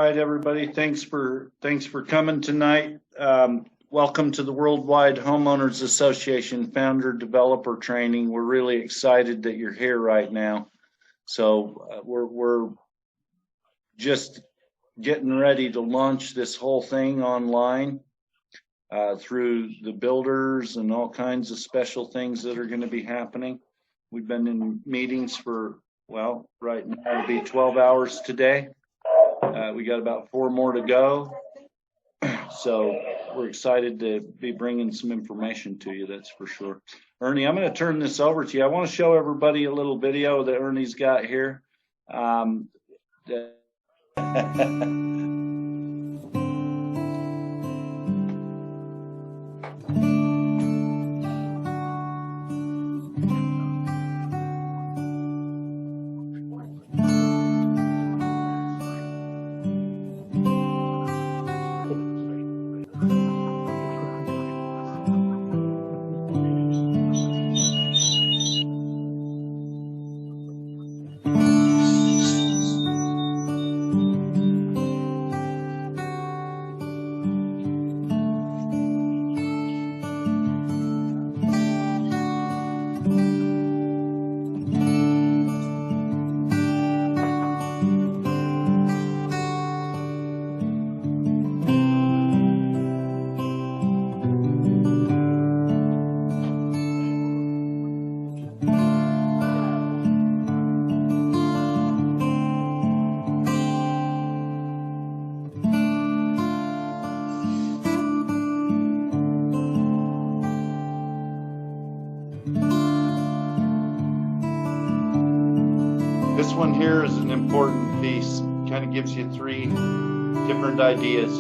right, everybody. Thanks for coming tonight. Welcome to the Worldwide Homeowners Association Founder Developer Training. We're really excited that you're here right now. So we're just getting ready to launch this whole thing online through the builders and all kinds of special things that are going to be happening. We've been in meetings for, well, right now it'll be 12 hours today. We got about 4 more to go. So we're excited to be bringing some information to you, that's for sure. Ernie, I'm going to turn this over to you. I want to show everybody a little video that Ernie's got here. This one here is an important piece. Kind of gives you 3 different ideas.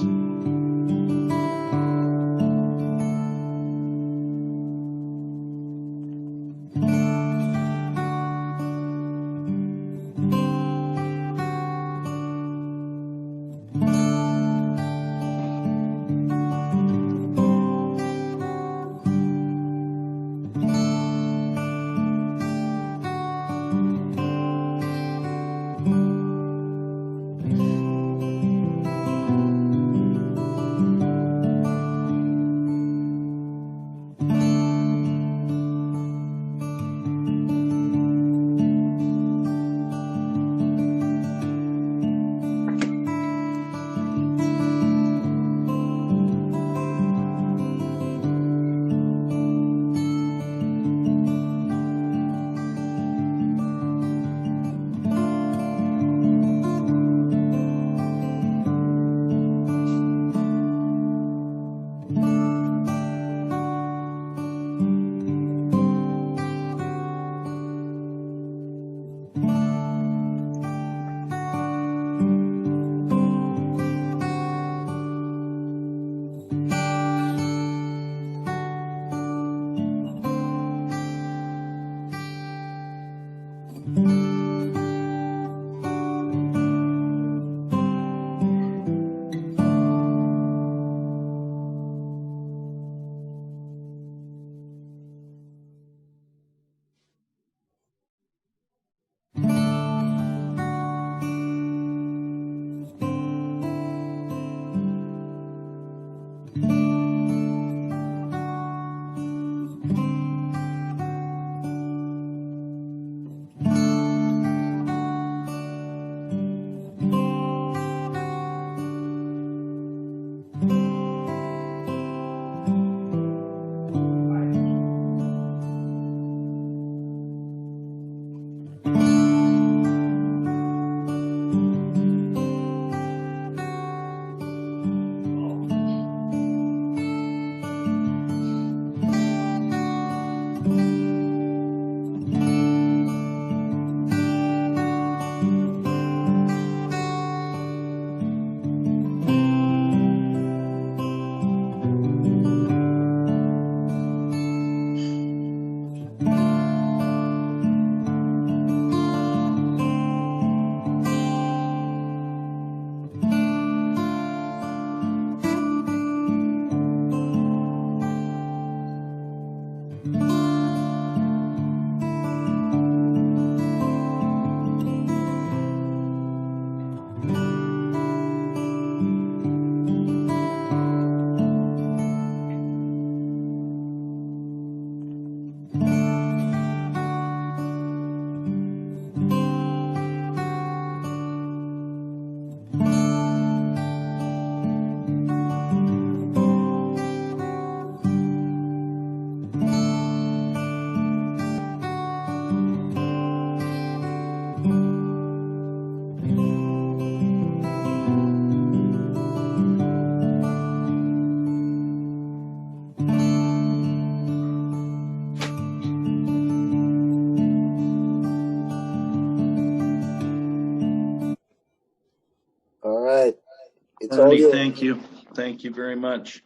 It's all Ernie, yours. thank you. Thank you very much.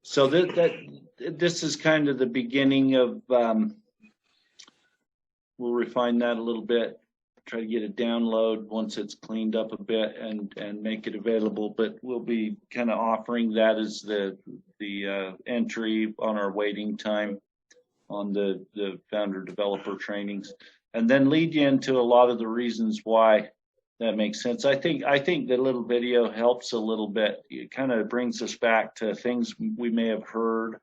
So this is kind of the beginning of, we'll refine that a little bit, try to get a download once it's cleaned up a bit and make it available, but we'll be kind of offering that as the entry on our waiting time on the founder developer trainings, and then lead you into a lot of the reasons why that makes sense. I think the little video helps a little bit. It kind of brings us back to things we may have heard,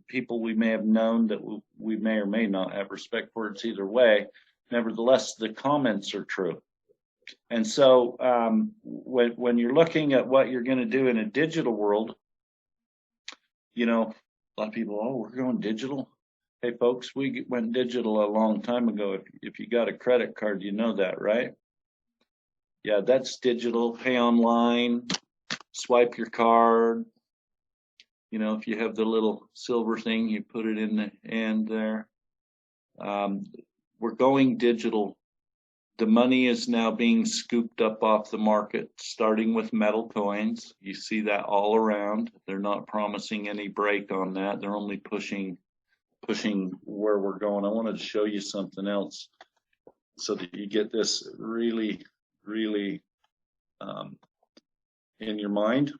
people we may have known that we may or may not have respect for. It's either way. Nevertheless, the comments are true. And so when you're looking at what you're going to do in a digital world, you know, a lot of people, oh, we're going digital. Hey, folks, we went digital a long time ago. If you got a credit card, you know that, right? Yeah, that's digital. Pay online, swipe your card. You know, if you have the little silver thing, you put it in the end there. We're going digital. The money is now being scooped up off the market, starting with metal coins. You see that all around. They're not promising any break on that. They're only pushing where we're going. I wanted to show you something else so that you get this really in your mind.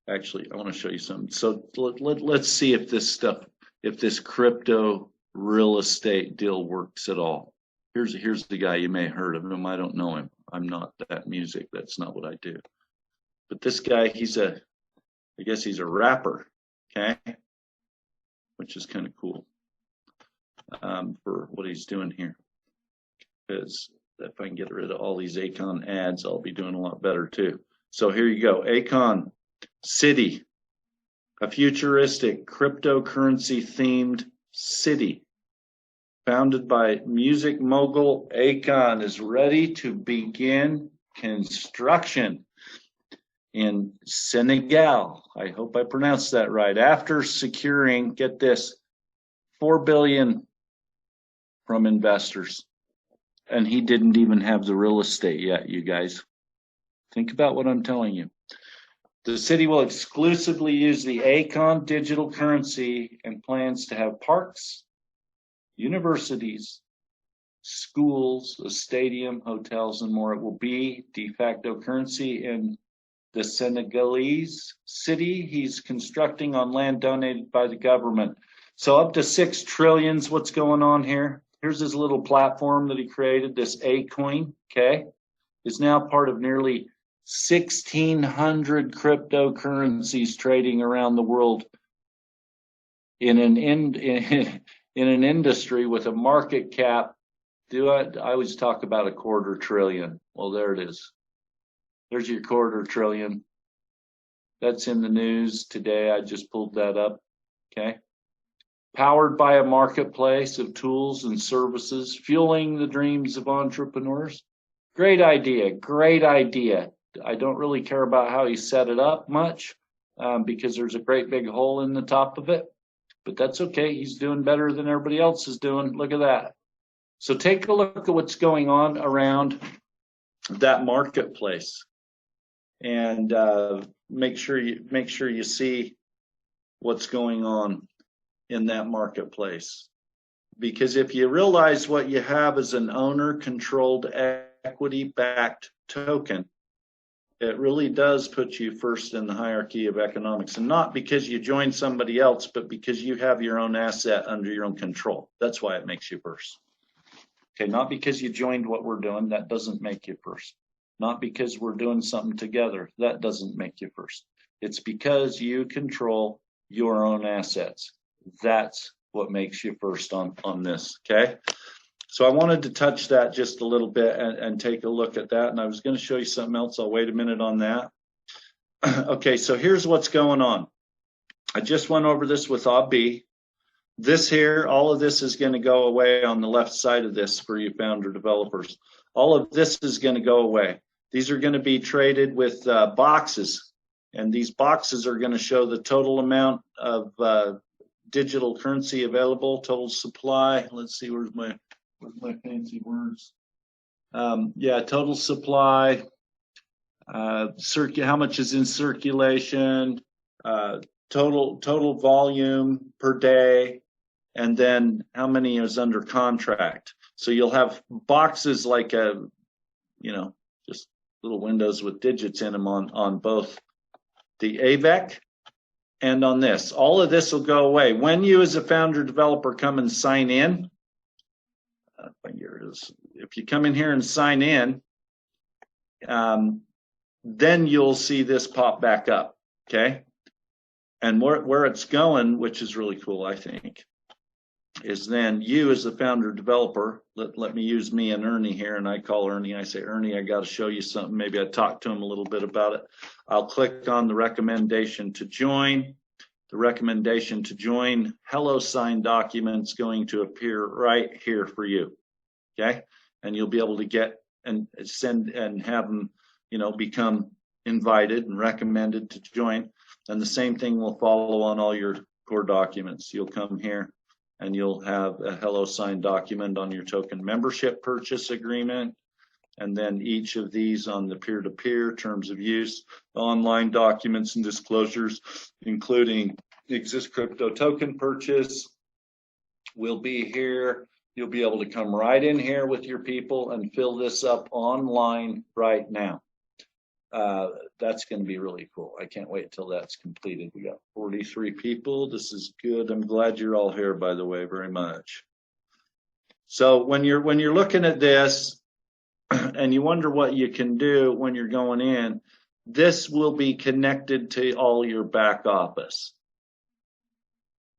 Actually, I want to show you something. So let's see if this crypto real estate deal works at all. Here's the guy. You may have heard of him. I don't know him. I'm not that music. That's not what I do. But this guy, I guess he's a rapper, okay? Which is kind of cool for what he's doing here. Because if I can get rid of all these Akon ads, I'll be doing a lot better too. So here you go. Akon City, a futuristic cryptocurrency themed city founded by music mogul Akon is ready to begin construction in Senegal. I hope I pronounced that right. After securing, get this, $4 billion from investors. And he didn't even have the real estate yet, you guys. Think about what I'm telling you. The city will exclusively use the Akon digital currency and plans to have parks, universities, schools, a stadium, hotels, and more. It will be de facto currency in the Senegalese city he's constructing on land donated by the government. So up to 6 trillions, what's going on here? Here's his little platform that he created, this Acoin, okay? Is now part of nearly 1,600 cryptocurrencies trading around the world in an industry with a market cap. I always talk about a $250 billion. Well, there it is. There's your $250 billion. That's in the news today. I just pulled that up. Okay. Powered by a marketplace of tools and services, fueling the dreams of entrepreneurs. Great idea. Great idea. I don't really care about how he set it up much because there's a great big hole in the top of it. But that's okay. He's doing better than everybody else is doing. Look at that. So take a look at what's going on around that marketplace, and make sure you see what's going on in that marketplace. Because if you realize what you have is an owner-controlled equity-backed token, it really does put you first in the hierarchy of economics, and not because you joined somebody else, but because you have your own asset under your own control. That's why it makes you first. Okay, not because you joined what we're doing, that doesn't make you first. Not because we're doing something together, that doesn't make you first. It's because you control your own assets. That's what makes you first on this, okay? So I wanted to touch that just a little bit and take a look at that. And I was going to show you something else. I'll wait a minute on that. Okay, so here's what's going on. I just went over this with Abi. This here, all of this is going to go away on the left side of this for you founder developers. All of this is going to go away. These are going to be traded with boxes. And these boxes are going to show the total amount of digital currency available, total supply. Let's see, where's my fancy words? Yeah, total supply, how much is in circulation, total volume per day, and then how many is under contract. So you'll have boxes like just little windows with digits in them on both the AVEC and on this. All of this will go away. When you as a founder developer come and sign in, if you come in here and sign in, then you'll see this pop back up, okay? And where it's going, which is really cool, I think, is then you as the founder developer, let me use me and Ernie here, and I call Ernie, I say, Ernie, I got to show you something. Maybe I talk to him a little bit about it. I'll click on the recommendation to join. The recommendation to join HelloSign document's going to appear right here for you, okay? And you'll be able to get and send and have them, become invited and recommended to join. And the same thing will follow on all your core documents. You'll come here and you'll have a HelloSign document on your token membership purchase agreement, and then each of these on the peer-to-peer terms of use, online documents and disclosures, including Exist Crypto token purchase, will be here. You'll be able to come right in here with your people and fill this up online right now. That's going to be really cool. I can't wait till that's completed. We got 43 people. This is good. I'm glad you're all here, by the way, very much. So when you're looking at this and you wonder what you can do when you're going in, this will be connected to all your back office.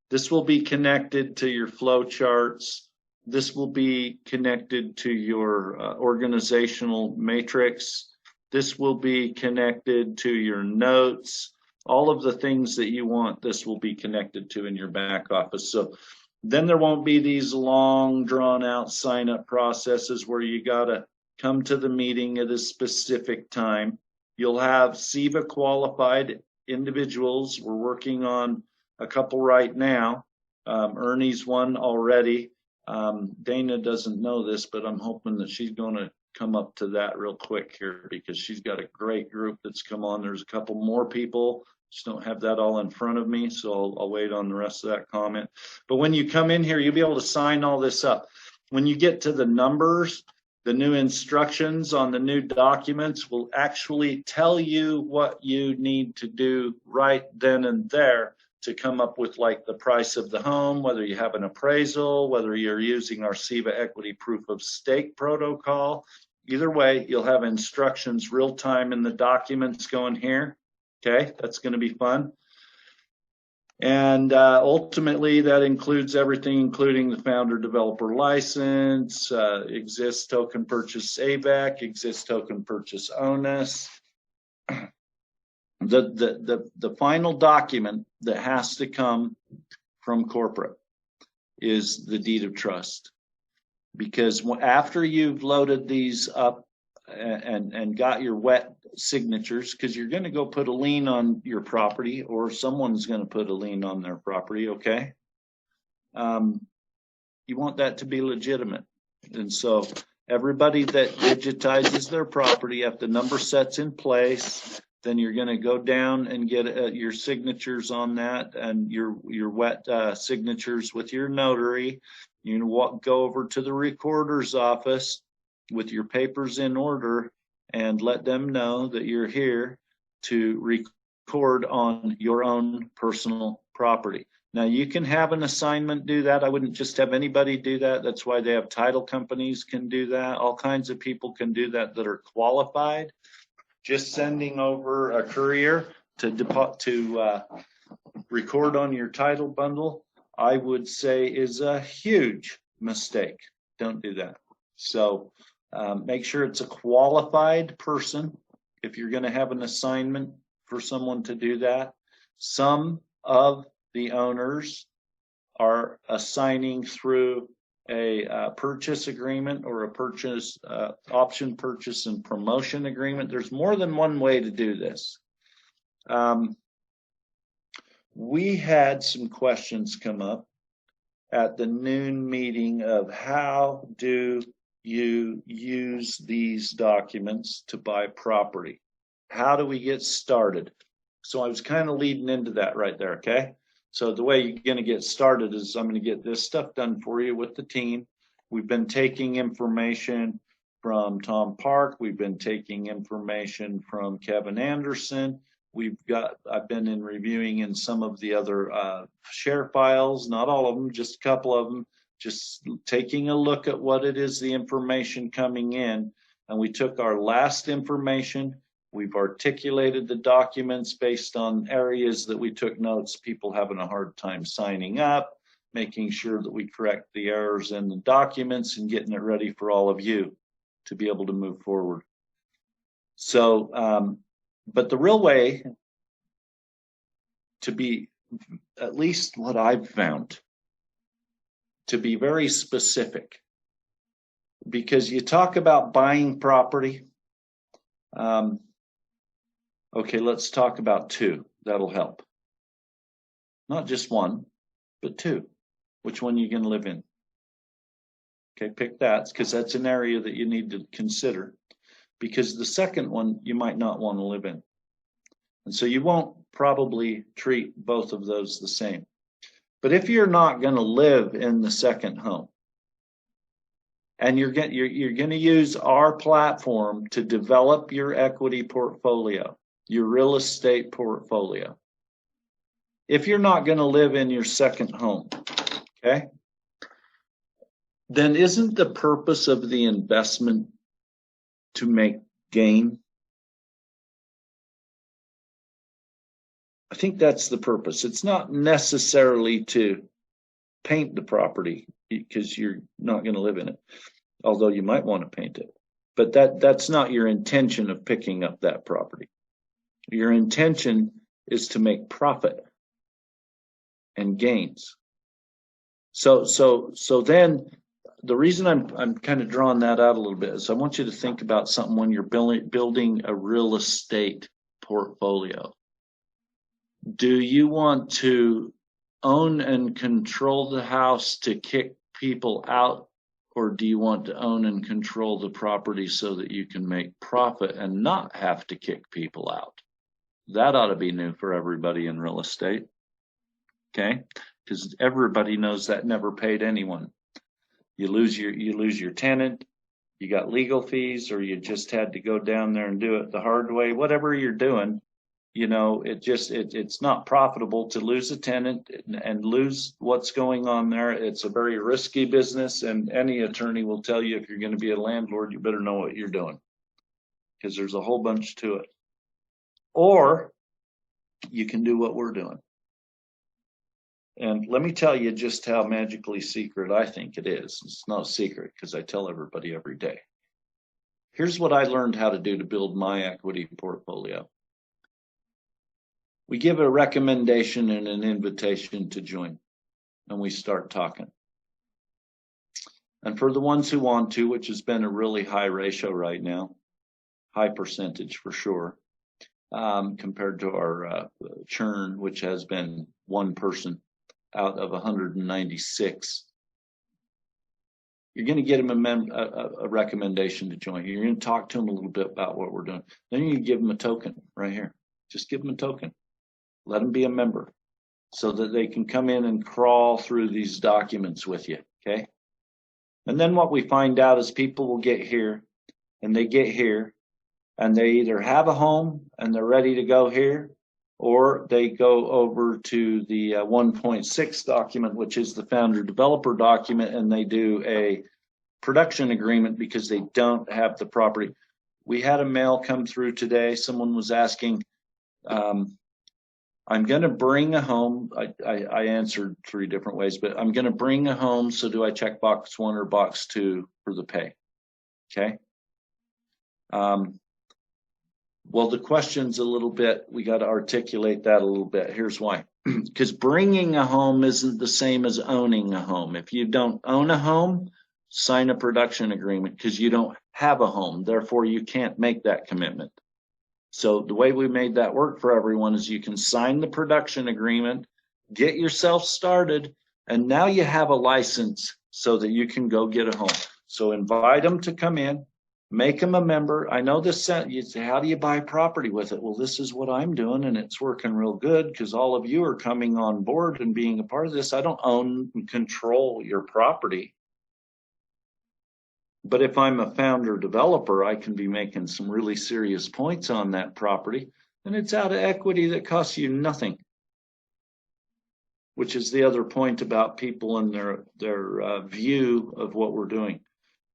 This will be connected to your flow charts. This will be connected to your organizational matrix. This will be connected to your notes. All of the things that you want, this will be connected to in your back office. So then there won't be these long, drawn-out sign-up processes where you got to come to the meeting at a specific time. You'll have SEVA qualified individuals. We're working on a couple right now. Ernie's one already. Dana doesn't know this, but I'm hoping that she's going to come up to that real quick here because she's got a great group that's come on. There's a couple more people. Just don't have that all in front of me, so I'll wait on the rest of that comment. But when you come in here, you'll be able to sign all this up. When you get to the numbers, the new instructions on the new documents will actually tell you what you need to do right then and there to come up with like the price of the home, whether you have an appraisal, whether you're using our SEVA equity proof of stake protocol. Either way, you'll have instructions real time in the documents going here. Okay, that's going to be fun. And ultimately, that includes everything, including the founder developer license, Exist token purchase AVEC, Exist token purchase ONUS. The final document that has to come from corporate is the deed of trust, because after you've loaded these up and got your wet signatures, because you're going to go put a lien on your property or someone's going to put a lien on their property, okay? You want that to be legitimate. And so everybody that digitizes their property, if the number set's in place, then you're going to go down and get your signatures on that and your wet signatures with your notary. You're going to go over to the recorder's office with your papers in order and let them know that you're here to record on your own personal property. Now, you can have an assignment do that. I wouldn't just have anybody do that. That's why they have title companies can do that. All kinds of people can do that that are qualified. Just sending over a courier to record on your title bundle, I would say, is a huge mistake. Don't do that. So make sure it's a qualified person if you're going to have an assignment for someone to do that. Some of the owners are assigning through a purchase agreement or a purchase option purchase and promotion agreement. There's more than one way to do this. We had some questions come up at the noon meeting of how do you use these documents to buy property? How do we get started? So I was kind of leading into that right there, okay? So the way you're going to get started is I'm going to get this stuff done for you with the team. We've been taking information from Tom Park. We've been taking information from Kevin Anderson. I've been in reviewing in some of the other share files, not all of them, just a couple of them, just taking a look at what it is, the information coming in. And we took our last information. We've articulated the documents based on areas that we took notes, people having a hard time signing up, making sure that we correct the errors in the documents and getting it ready for all of you to be able to move forward. So, but the real way to be, at least what I've found, to be very specific, because you talk about buying property. Okay, let's talk about two. That'll help. Not just one, but two. Which one are you going to live in? Okay, pick that, because that's an area that you need to consider. Because the second one, you might not want to live in. And so you won't probably treat both of those the same. But if you're not going to live in the second home, and you're going to use our platform to develop your equity portfolio, your real estate portfolio, if you're not going to live in your second home, okay, then isn't the purpose of the investment to make gain? I think that's the purpose. It's not necessarily to paint the property because you're not going to live in it, although you might want to paint it. But that's not your intention of picking up that property. Your intention is to make profit and gains. So then the reason I'm kind of drawing that out a little bit is I want you to think about something when you're building a real estate portfolio. Do you want to own and control the house to kick people out, or do you want to own and control the property so that you can make profit and not have to kick people out? That ought to be new for everybody in real estate, okay? Because everybody knows that never paid anyone. You lose your tenant, you got legal fees, or you just had to go down there and do it the hard way. Whatever you're doing, you know, it's not profitable to lose a tenant and lose what's going on there. It's a very risky business, and any attorney will tell you if you're going to be a landlord, you better know what you're doing, because there's a whole bunch to it. Or you can do what we're doing. And let me tell you just how magically secret I think it is. It's not a secret because I tell everybody every day. Here's what I learned how to do to build my equity portfolio. We give a recommendation and an invitation to join, and we start talking. And for the ones who want to, which has been a really high ratio right now, high percentage for sure, compared to our churn, which has been one person out of 196. You're going to get them a recommendation to join. You're going to talk to them a little bit about what we're doing. Then you give them a token right here. Just give them a token. Let them be a member so that they can come in and crawl through these documents with you, okay? And then what we find out is people will get here, and they get here, and they either have a home and they're ready to go here, or they go over to the 1.6 document, which is the founder developer document, and they do a production agreement because they don't have the property. We had a mail come through today. Someone was asking, I'm going to bring a home. I answered 3 different ways, but I'm going to bring a home. So do I check box 1 or box 2 for the pay? Okay. Well, the question's a little bit, we got to articulate that a little bit. Here's why. Because bringing a home isn't the same as owning a home. If you don't own a home, sign a production agreement because you don't have a home. Therefore, you can't make that commitment. So the way we made that work for everyone is you can sign the production agreement, get yourself started, and now you have a license so that you can go get a home. So invite them to come in, make them a member. I know this, you say, how do you buy property with it? Well, this is what I'm doing, and it's working real good because all of you are coming on board and being a part of this. I don't own and control your property. But if I'm a founder developer, I can be making some really serious points on that property, and it's out of equity that costs you nothing. Which is the other point about people and their view of what we're doing.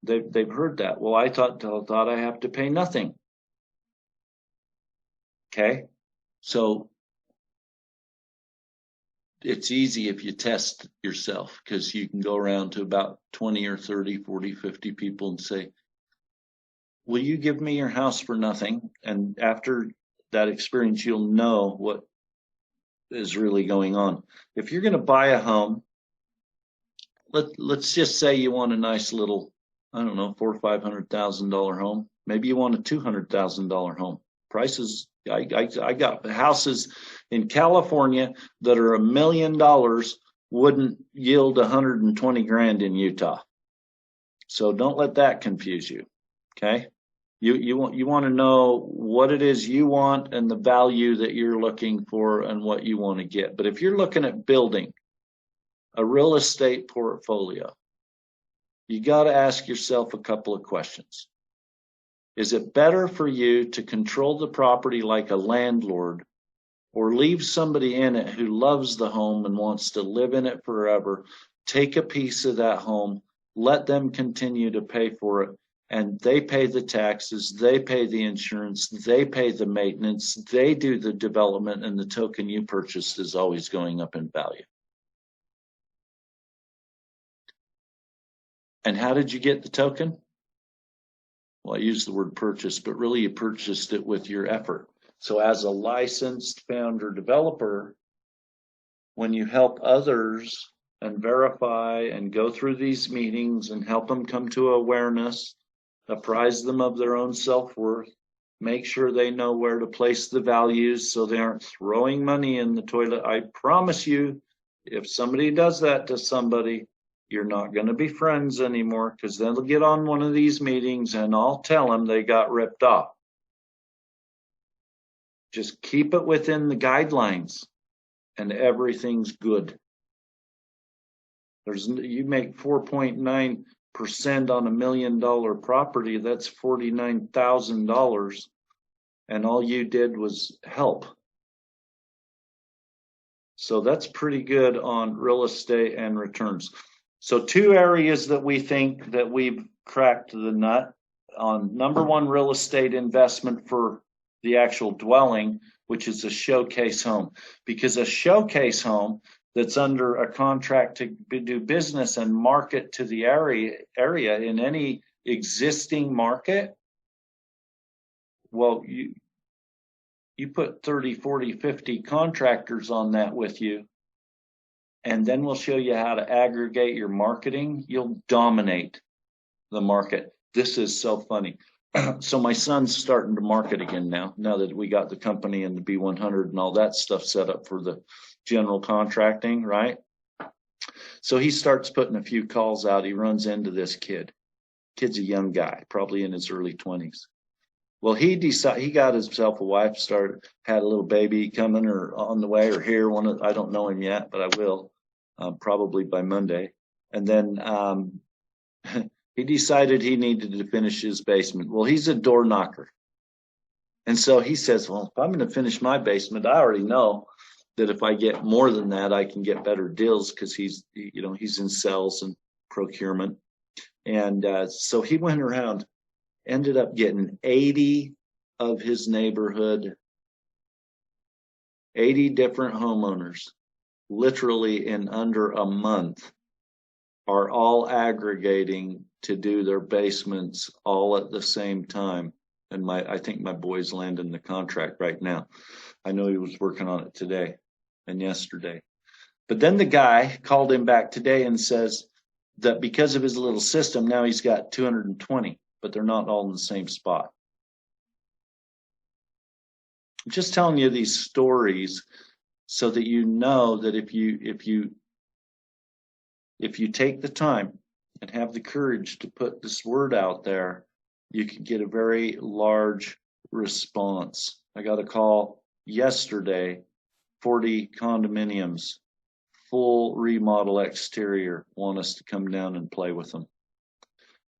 They've heard that. Well, I thought I have to pay nothing. Okay, so it's easy if you test yourself, because you can go around to about 20 or 30, 40, 50 people and say, will you give me your house for nothing? And after that experience, you'll know what is really going on. If you're going to buy a home, let's just say you want a nice little, I don't know, $400,000 or $500,000 home. Maybe you want a $200,000 home. Prices, I got houses in California that are $1 million wouldn't yield 120 grand in Utah. So don't let that confuse you. Okay. You want to know what it is you want and the value that you're looking for and what you want to get. But if you're looking at building a real estate portfolio, you got to ask yourself a couple of questions. Is it better for you to control the property like a landlord, or leave somebody in it who loves the home and wants to live in it forever, take a piece of that home, let them continue to pay for it, and they pay the taxes, they pay the insurance, they pay the maintenance, they do the development, and the token you purchased is always going up in value? And how did you get the token? Well, I use the word purchase, but really you purchased it with your effort. So as a licensed founder developer, when you help others and verify and go through these meetings and help them come to awareness, apprise them of their own self-worth, make sure they know where to place the values so they aren't throwing money in the toilet. I promise you, if somebody does that to somebody, you're not going to be friends anymore, because then they'll get on one of these meetings and I'll tell them they got ripped off. Just keep it within the guidelines and everything's good. You make 4.9% on $1 million property, that's $49,000, and all you did was help. So that's pretty good on real estate and returns. So 2 areas that we think that we've cracked the nut on. Number one, real estate investment for the actual dwelling, which is a showcase home. Because a showcase home that's under a contract to do business and market to the area in any existing market, well, you put 30, 40, 50 contractors on that with you, and then we'll show you how to aggregate your marketing. You'll dominate the market. This is so funny. So my son's starting to market again now that we got the company and the B100 and all that stuff set up for the general contracting, right? So he starts putting a few calls out. He runs into this kid. Kid's a young guy, probably in his early 20s. Well, he got himself a wife, had a little baby coming or on the way or here. I don't know him yet, but I will probably by Monday. And then he decided he needed to finish his basement. Well, he's a door knocker. And so he says, well, if I'm going to finish my basement, I already know that if I get more than that, I can get better deals, because he's in sales and procurement. And so he went around, ended up getting 80 of his neighborhood, 80 different homeowners, literally in under a month, are all aggregating to do their basements all at the same time. And I think my boy's landing the contract right now. I know he was working on it today and yesterday. But then the guy called him back today and says that because of his little system, now he's got 220, but they're not all in the same spot. I'm just telling you these stories so that you know that if you take the time and have the courage to put this word out there, you can get a very large response. I got a call yesterday, 40 condominiums, full remodel exterior, want us to come down and play with them.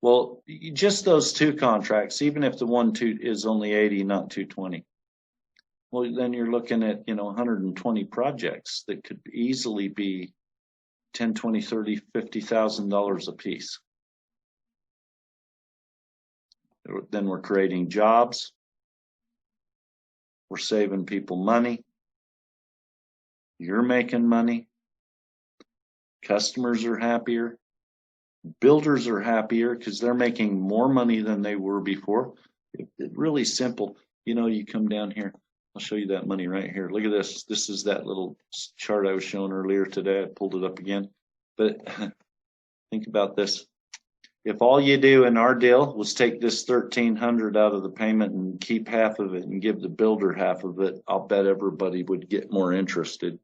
Well, just those 2 contracts, even if the one is only 80, not 220. Well, then you're looking at, 120 projects that could easily be $10, $20, $30, $50,000 a piece. Then we're creating jobs. We're saving people money. You're making money. Customers are happier. Builders are happier because they're making more money than they were before. It's really simple. You come down here. I'll show you that money right here. Look at this. This is that little chart I was showing earlier today. I pulled it up again. But think about this. If all you do in our deal was take this $1,300 out of the payment and keep half of it and give the builder half of it, I'll bet everybody would get more interested.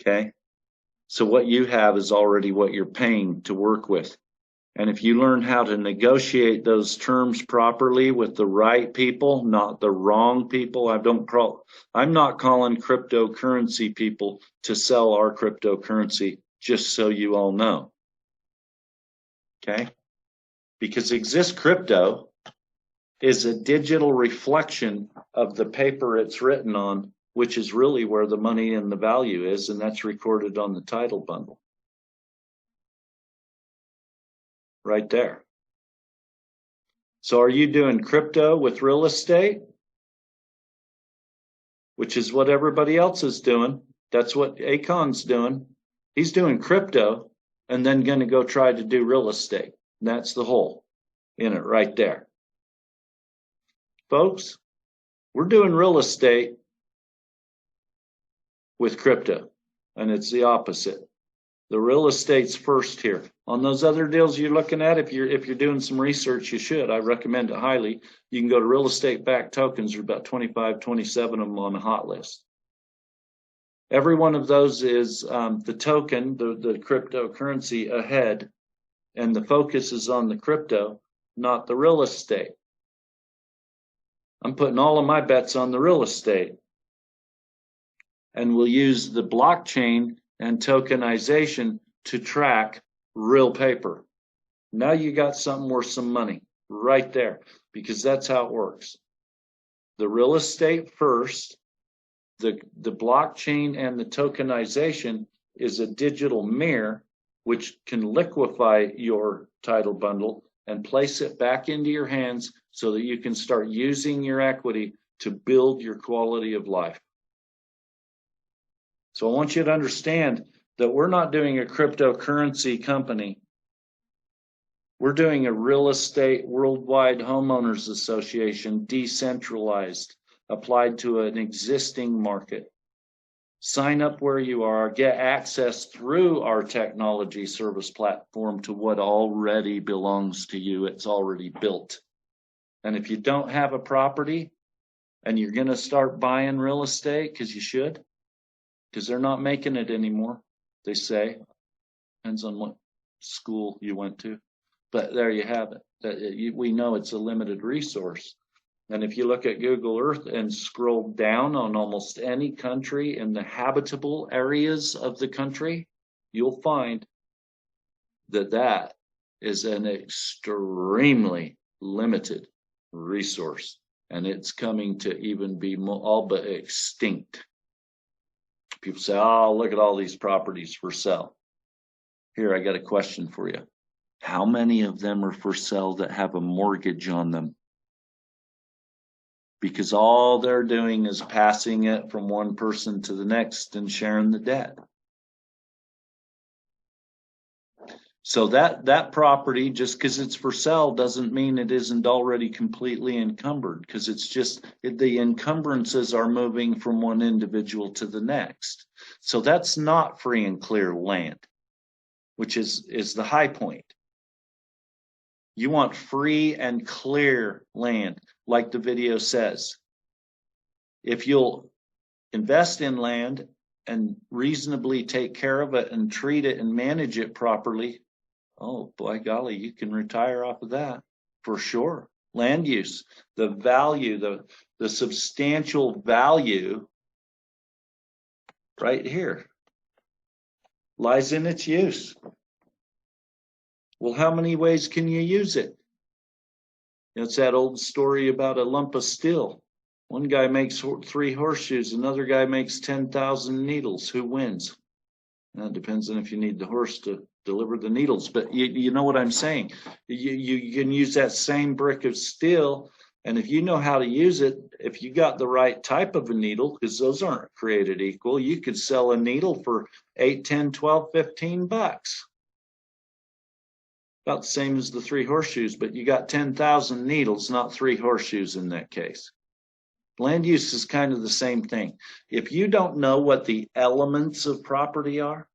Okay? So what you have is already what you're paying to work with. And if you learn how to negotiate those terms properly with the right people, not the wrong people, I'm not calling cryptocurrency people to sell our cryptocurrency, just so you all know. Okay? Because Exist Crypto is a digital reflection of the paper it's written on, which is really where the money and the value is, and that's recorded on the title bundle. Right there. So are you doing crypto with real estate? Which is what everybody else is doing. That's what Akon's doing. He's doing crypto and then going to go try to do real estate. And that's the hole in it right there. Folks, we're doing real estate with crypto, and it's the opposite. The real estate's first here. On those other deals you're looking at, if you're doing some research, you should. I recommend it highly. You can go to real estate backed tokens. There are about 25, 27 of them on a hot list. Every one of those is the token, the cryptocurrency ahead, and the focus is on the crypto, not the real estate. I'm putting all of my bets on the real estate. And we'll use the blockchain and tokenization to track real paper. Now you got something worth some money right there, because that's how it works. The real estate first, the blockchain and the tokenization is a digital mirror which can liquefy your title bundle and place it back into your hands so that you can start using your equity to build your quality of life. So I want you to understand that we're not doing a cryptocurrency company. We're doing a real estate worldwide homeowners association, decentralized, applied to an existing market. Sign up where you are, get access through our technology service platform to what already belongs to you. It's already built. And if you don't have a property and you're going to start buying real estate, because you should, because they're not making it anymore, they say. Depends on what school you went to. But there you have it. We know it's a limited resource. And if you look at Google Earth and scroll down on almost any country in the habitable areas of the country, you'll find that that is an extremely limited resource. And it's coming to even be all but extinct. People say, oh, look at all these properties for sale. Here, I got a question for you. How many of them are for sale that have a mortgage on them? Because all they're doing is passing it from one person to the next and sharing the debt. So that property, just because it's for sale, doesn't mean it isn't already completely encumbered, because it's just the encumbrances are moving from one individual to the next. So that's not free and clear land, which is the high point. You want free and clear land, like the video says. If you'll invest in land and reasonably take care of it and treat it and manage it properly, oh, by golly, you can retire off of that for sure. Land use, the value, the substantial value right here lies in its use. Well, how many ways can you use it? It's that old story about a lump of steel. One guy makes 3 horseshoes, another guy makes 10,000 needles. Who wins? Now, it depends on if you need the horse to deliver the needles, but you know what I'm saying. You can use that same brick of steel, and if you know how to use it, if you got the right type of a needle, because those aren't created equal, you could sell a needle for 8, 10, 12, 15 bucks. About the same as the 3 horseshoes, but you got 10,000 needles, not 3 horseshoes in that case. Land use is kind of the same thing. If you don't know what the elements of property are,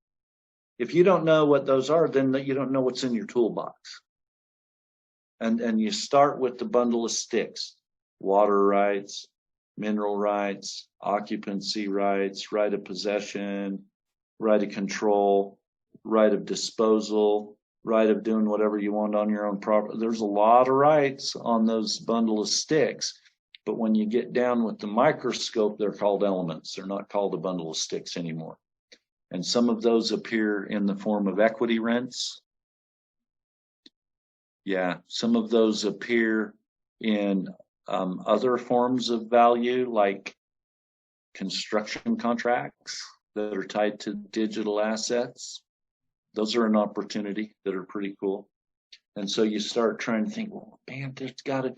if you don't know what those are, then you don't know what's in your toolbox. And you start with the bundle of sticks: water rights, mineral rights, occupancy rights, right of possession, right of control, right of disposal, right of doing whatever you want on your own property. There's a lot of rights on those bundle of sticks. But when you get down with the microscope, they're called elements. They're not called a bundle of sticks anymore. And some of those appear in the form of equity rents. Yeah, some of those appear in other forms of value, like construction contracts that are tied to digital assets. Those are an opportunity that are pretty cool. And so you start trying to think, well, man, there's got to,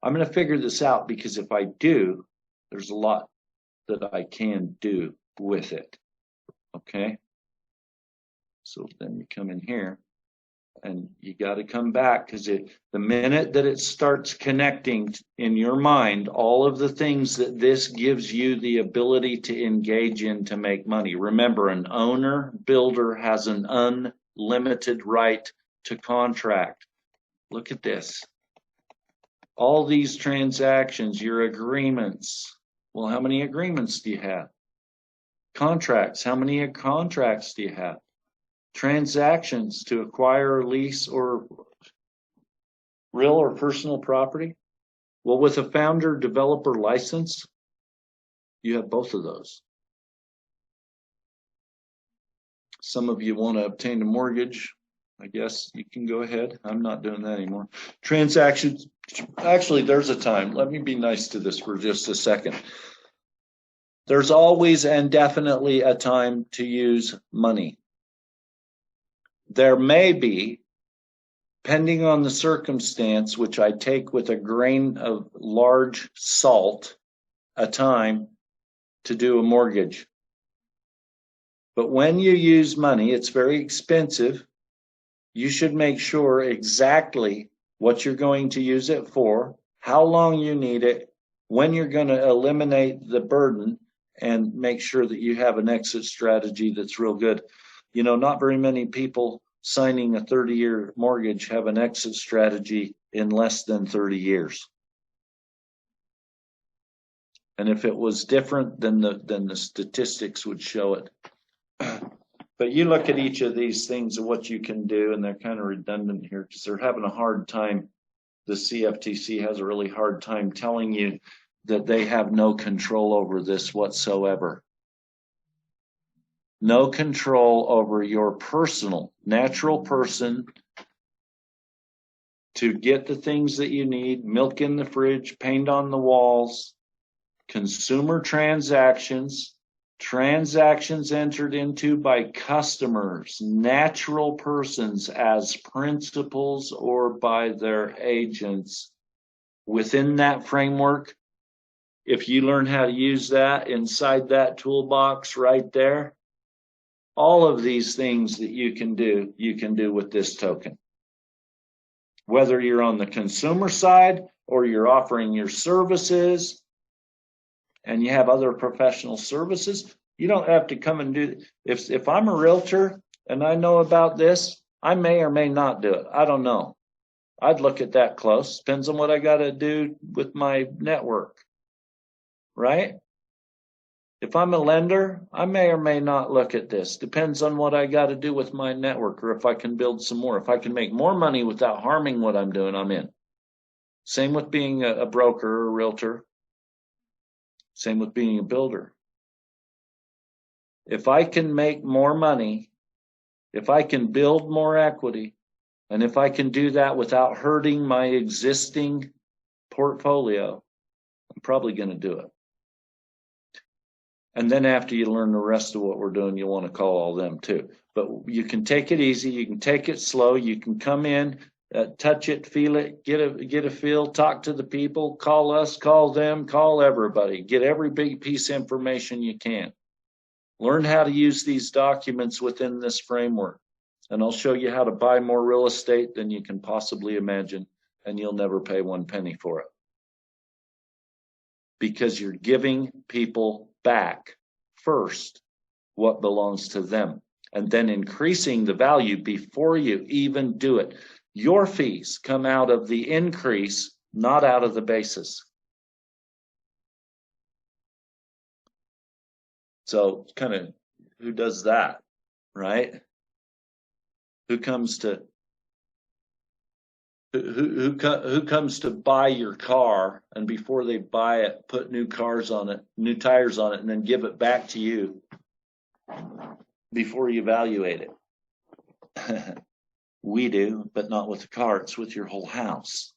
I'm going to figure this out, because if I do, there's a lot that I can do with it. Okay. So then you come in here and you got to come back, because the minute that it starts connecting in your mind, all of the things that this gives you the ability to engage in to make money. Remember, an owner builder has an unlimited right to contract. Look at this. All these transactions, your agreements. Well, how many agreements do you have? Contracts. How many contracts do you have? Transactions to acquire, lease, or real or personal property. Well, with a founder developer license, you have both of those. Some of you want to obtain a mortgage. I guess you can go ahead. I'm not doing that anymore. Transactions. Actually, there's a time. Let me be nice to this for just a second. There's always and definitely a time to use money. There may be, depending on the circumstance, which I take with a grain of large salt, a time to do a mortgage. But when you use money, it's very expensive. You should make sure exactly what you're going to use it for, how long you need it, when you're going to eliminate the burden, and make sure that you have an exit strategy that's real good. Not very many people signing a 30-year mortgage have an exit strategy in less than 30 years. And if it was different, then the statistics would show it. But you look at each of these things and what you can do, and they're kind of redundant here because they're having a hard time. The CFTC has a really hard time telling you that they have no control over this whatsoever. No control over your personal, natural person to get the things that you need: milk in the fridge, paint on the walls, consumer transactions, transactions entered into by customers, natural persons as principals or by their agents. Within that framework, if you learn how to use that inside that toolbox right there, all of these things that you can do with this token. Whether you're on the consumer side or you're offering your services and you have other professional services, you don't have to come and do it. If I'm a realtor and I know about this, I may or may not do it. I don't know. I'd look at that close. Depends on what I got to do with my network. right? If I'm a lender, I may or may not look at this. Depends on what I got to do with my network, or if I can build some more. If I can make more money without harming what I'm doing, I'm in. Same with being a broker or a realtor. Same with being a builder. If I can make more money, if I can build more equity, and if I can do that without hurting my existing portfolio, I'm probably going to do it. And then after you learn the rest of what we're doing, you'll want to call all them too. But you can take it easy. You can take it slow. You can come in, touch it, feel it, get a feel, talk to the people, call us, call them, call everybody. Get every big piece of information you can. Learn how to use these documents within this framework. And I'll show you how to buy more real estate than you can possibly imagine, and you'll never pay 1 penny for it. Because you're giving people back first what belongs to them, and then increasing the value before you even do it. Your fees come out of the increase, not out of the basis. So kind of who does that, right? Who comes to buy your car, and before they buy it, put new tires on it, and then give it back to you before you evaluate it? We do, but not with the car. It's with your whole house.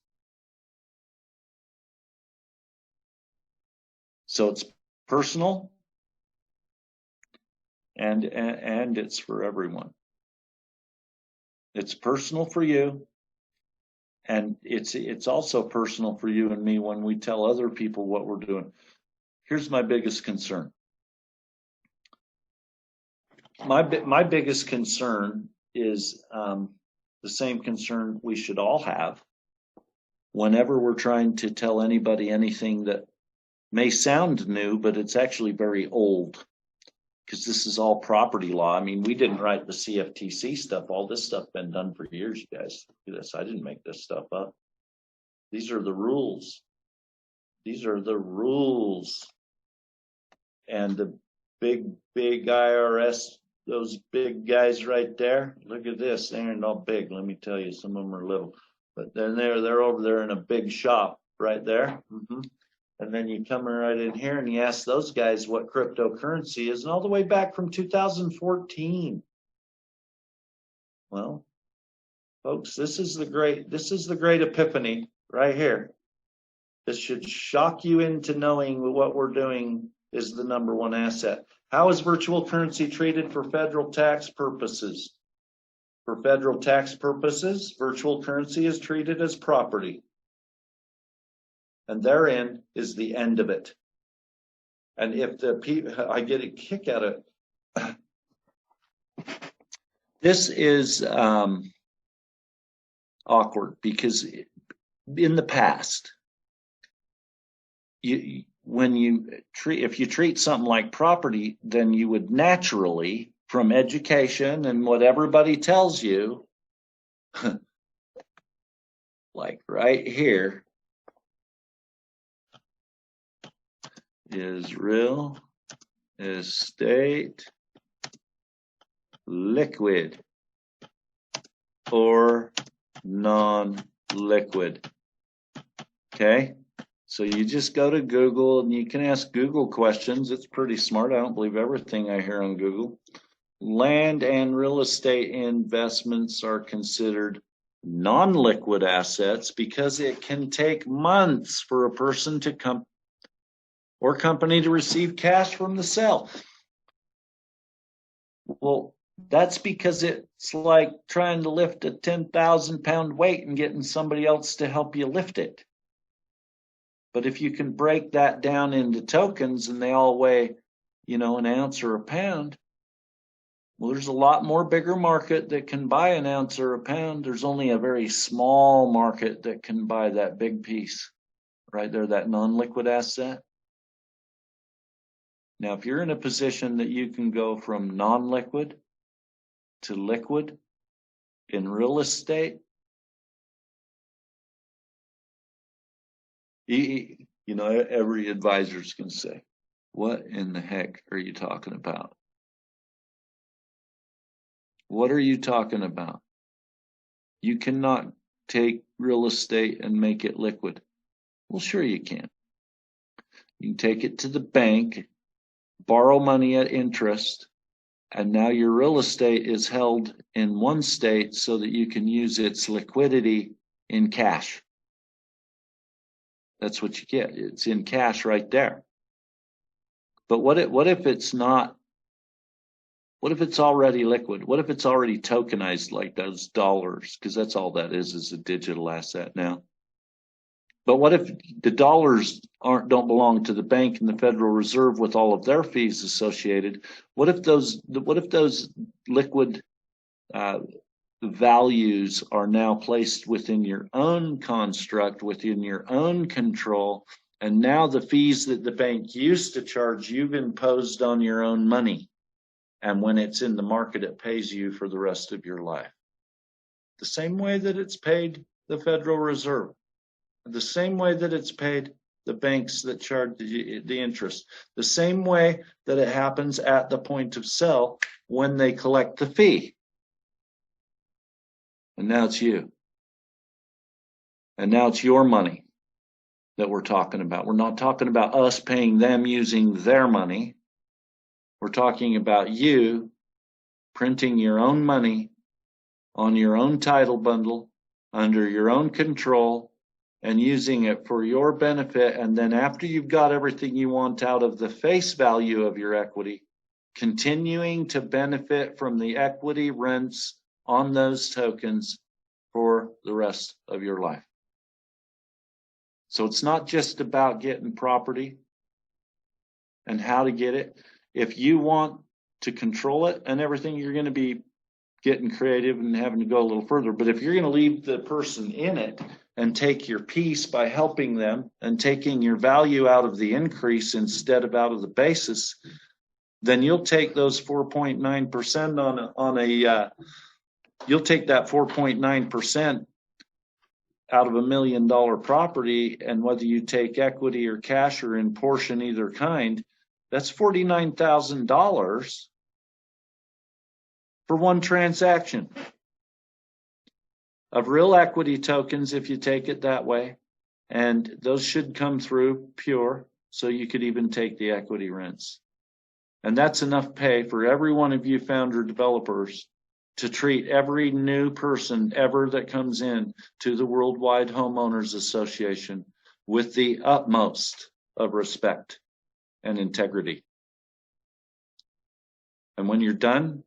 So it's personal, and it's for everyone. It's personal for you, and it's also personal for you and me when we tell other people what we're doing. Here's my biggest concern. My biggest concern is the same concern we should all have whenever we're trying to tell anybody anything that may sound new, but it's actually very old, because this is all property law. I mean, we didn't write the CFTC stuff. All this stuff been done for years, you guys. Look at this. I didn't make this stuff up. These are the rules. These are the rules. And the big IRS, those big guys right there, look at this. They aren't all big, let me tell you. Some of them are little. But then they're over there in a big shop right there. And then you come right in here and you ask those guys what cryptocurrency is, and all the way back from 2014. Well, folks, this is the great epiphany right here. This should shock you into knowing what we're doing is the number one asset. How is virtual currency treated for federal tax purposes? For federal tax purposes, virtual currency is treated as property. And therein is the end of it. And if the people, I get a kick out of it. This is awkward, because in the past, if you treat something like property, then you would naturally, from education and what everybody tells you, like right here, is real estate liquid or non-liquid? Okay, so you just go to Google and you can ask Google questions. It's pretty smart. I don't believe everything I hear on Google. Land and real estate investments are considered non-liquid assets because it can take months for a person to come or company to receive cash from the sale. Well, that's because it's like trying to lift a 10,000 pound weight and getting somebody else to help you lift it. But if you can break that down into tokens and they all weigh, an ounce or a pound, well, there's a lot more bigger market that can buy an ounce or a pound. There's only a very small market that can buy that big piece right there, that non-liquid asset. Now, if you're in a position that you can go from non-liquid to liquid in real estate, you You know, every advisor's going to say, what in the heck are you talking about? What are you talking about? You cannot take real estate and make it liquid. Well, sure you can. You can take it to the bank, borrow money at interest, and now your real estate is held in one state so that you can use its liquidity in cash. That's what you get. It's in cash right there. But what if it's not? What if it's already liquid? What if it's already tokenized like those dollars? Because that's all that is a digital asset now. But what if the dollars don't belong to the bank and the Federal Reserve with all of their fees associated? What if those liquid values are now placed within your own construct, within your own control, and now the fees that the bank used to charge, you've imposed on your own money. And when it's in the market, it pays you for the rest of your life. The same way that it's paid the Federal Reserve, the same way that it's paid the banks that charge the interest, the same way that it happens at the point of sale when they collect the fee. And now it's you. And now it's your money that we're talking about. We're not talking about us paying them using their money. We're talking about you printing your own money on your own title bundle under your own control and using it for your benefit. And then after you've got everything you want out of the face value of your equity, continuing to benefit from the equity rents on those tokens for the rest of your life. So it's not just about getting property and how to get it. If you want to control it and everything, you're going to be getting creative and having to go a little further. But if you're going to leave the person in it and take your piece by helping them and taking your value out of the increase instead of out of the basis, then you'll take those 4.9% you'll take that 4.9% out of $1 million property, and whether you take equity or cash or in portion either kind, that's $49,000 for one transaction of real equity tokens if you take it that way. And those should come through pure, so you could even take the equity rents. And that's enough pay for every one of you founder developers to treat every new person ever that comes in to the Worldwide Homeowners Association with the utmost of respect and integrity. And when you're done,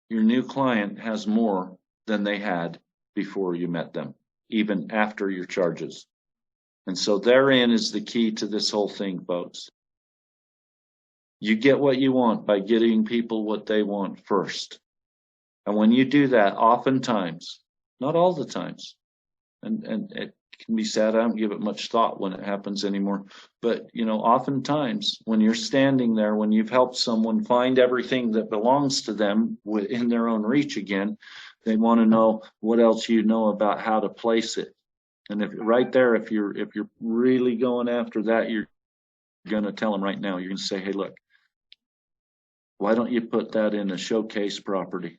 your new client has more than they had before you met them, even after your charges. And so therein is the key to this whole thing, folks. You get what you want by getting people what they want first. And when you do that, oftentimes, not all the times, and it can be sad, I don't give it much thought when it happens anymore, but oftentimes when you're standing there, when you've helped someone find everything that belongs to them within their own reach again, they want to know what else you know about how to place it. And if you're really going after that, you're going to tell them right now, you're going to say, hey, look, why don't you put that in a showcase property?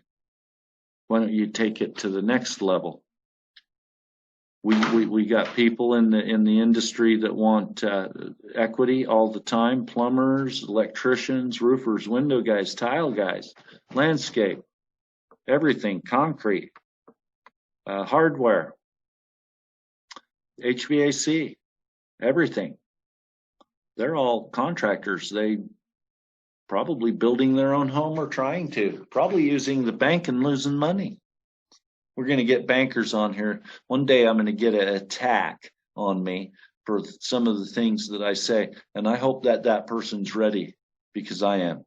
Why don't you take it to the next level? We got people in the industry that want equity all the time: plumbers, electricians, roofers, window guys, tile guys, landscape, everything, concrete, hardware, HVAC, everything. They're all contractors. They probably building their own home or trying to, probably using the bank and losing money. We're going to get bankers on here. One day I'm going to get an attack on me for some of the things that I say. And I hope that person's ready, because I am.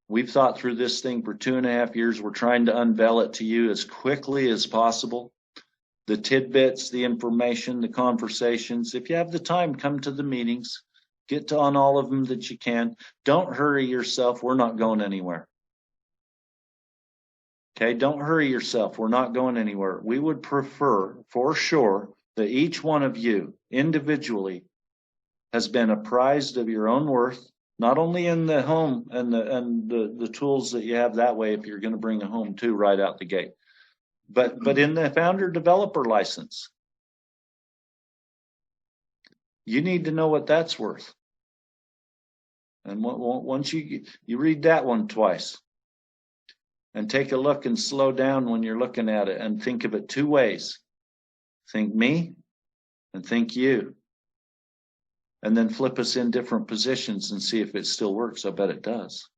We've thought through this thing for 2.5 years. We're trying to unveil it to you as quickly as possible. The tidbits, the information, the conversations. If you have the time, come to the meetings. Get on all of them that you can. Don't hurry yourself. We're not going anywhere. Okay, don't hurry yourself. We're not going anywhere. We would prefer, for sure, that each one of you individually has been apprised of your own worth, not only in the home and the tools that you have that way if you're going to bring a home too right out the gate, but in the founder developer license. You need to know what that's worth. And once you read that one twice and take a look and slow down when you're looking at it and think of it two ways. Think me and think you. And then flip us in different positions and see if it still works. I bet it does.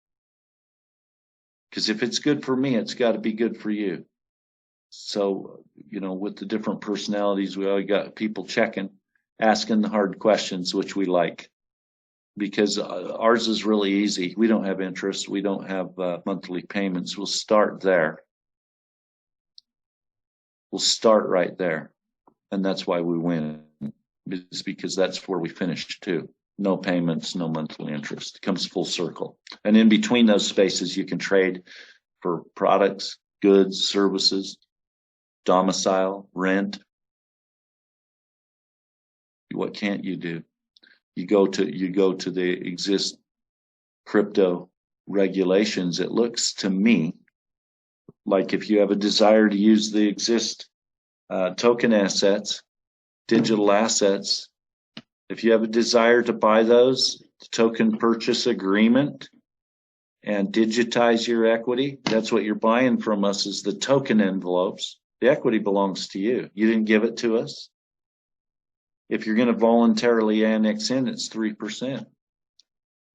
Because if it's good for me, it's got to be good for you. So, with the different personalities, we always got people checking, asking the hard questions, which we like. Because ours is really easy. We don't have interest. We don't have monthly payments. We'll start there. We'll start right there. And that's why we win. It's because that's where we finished too. No payments, no monthly interest. It comes full circle. And in between those spaces, you can trade for products, goods, services, domicile, rent. What can't you do? You go to the exist crypto regulations. It looks to me like if you have a desire to use the exist token assets, digital assets, if you have a desire to buy those, the token purchase agreement, and digitize your equity, that's what you're buying from us is the token envelopes. The equity belongs to you. You didn't give it to us. If you're going to voluntarily annex in, it's 3%.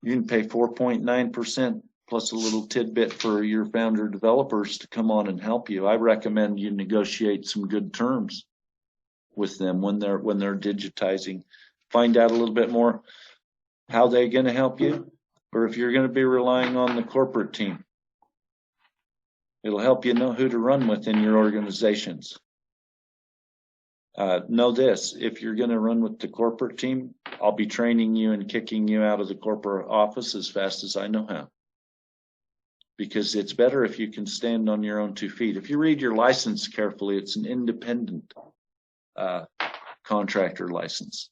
You can pay 4.9% plus a little tidbit for your founder developers to come on and help you. I recommend you negotiate some good terms with them when they're digitizing. Find out a little bit more how they're going to help you, or if you're going to be relying on the corporate team. It'll help you know who to run with in your organizations. Know this, if you're going to run with the corporate team, I'll be training you and kicking you out of the corporate office as fast as I know how. Because it's better if you can stand on your own 2 feet. If you read your license carefully, it's an independent contractor license.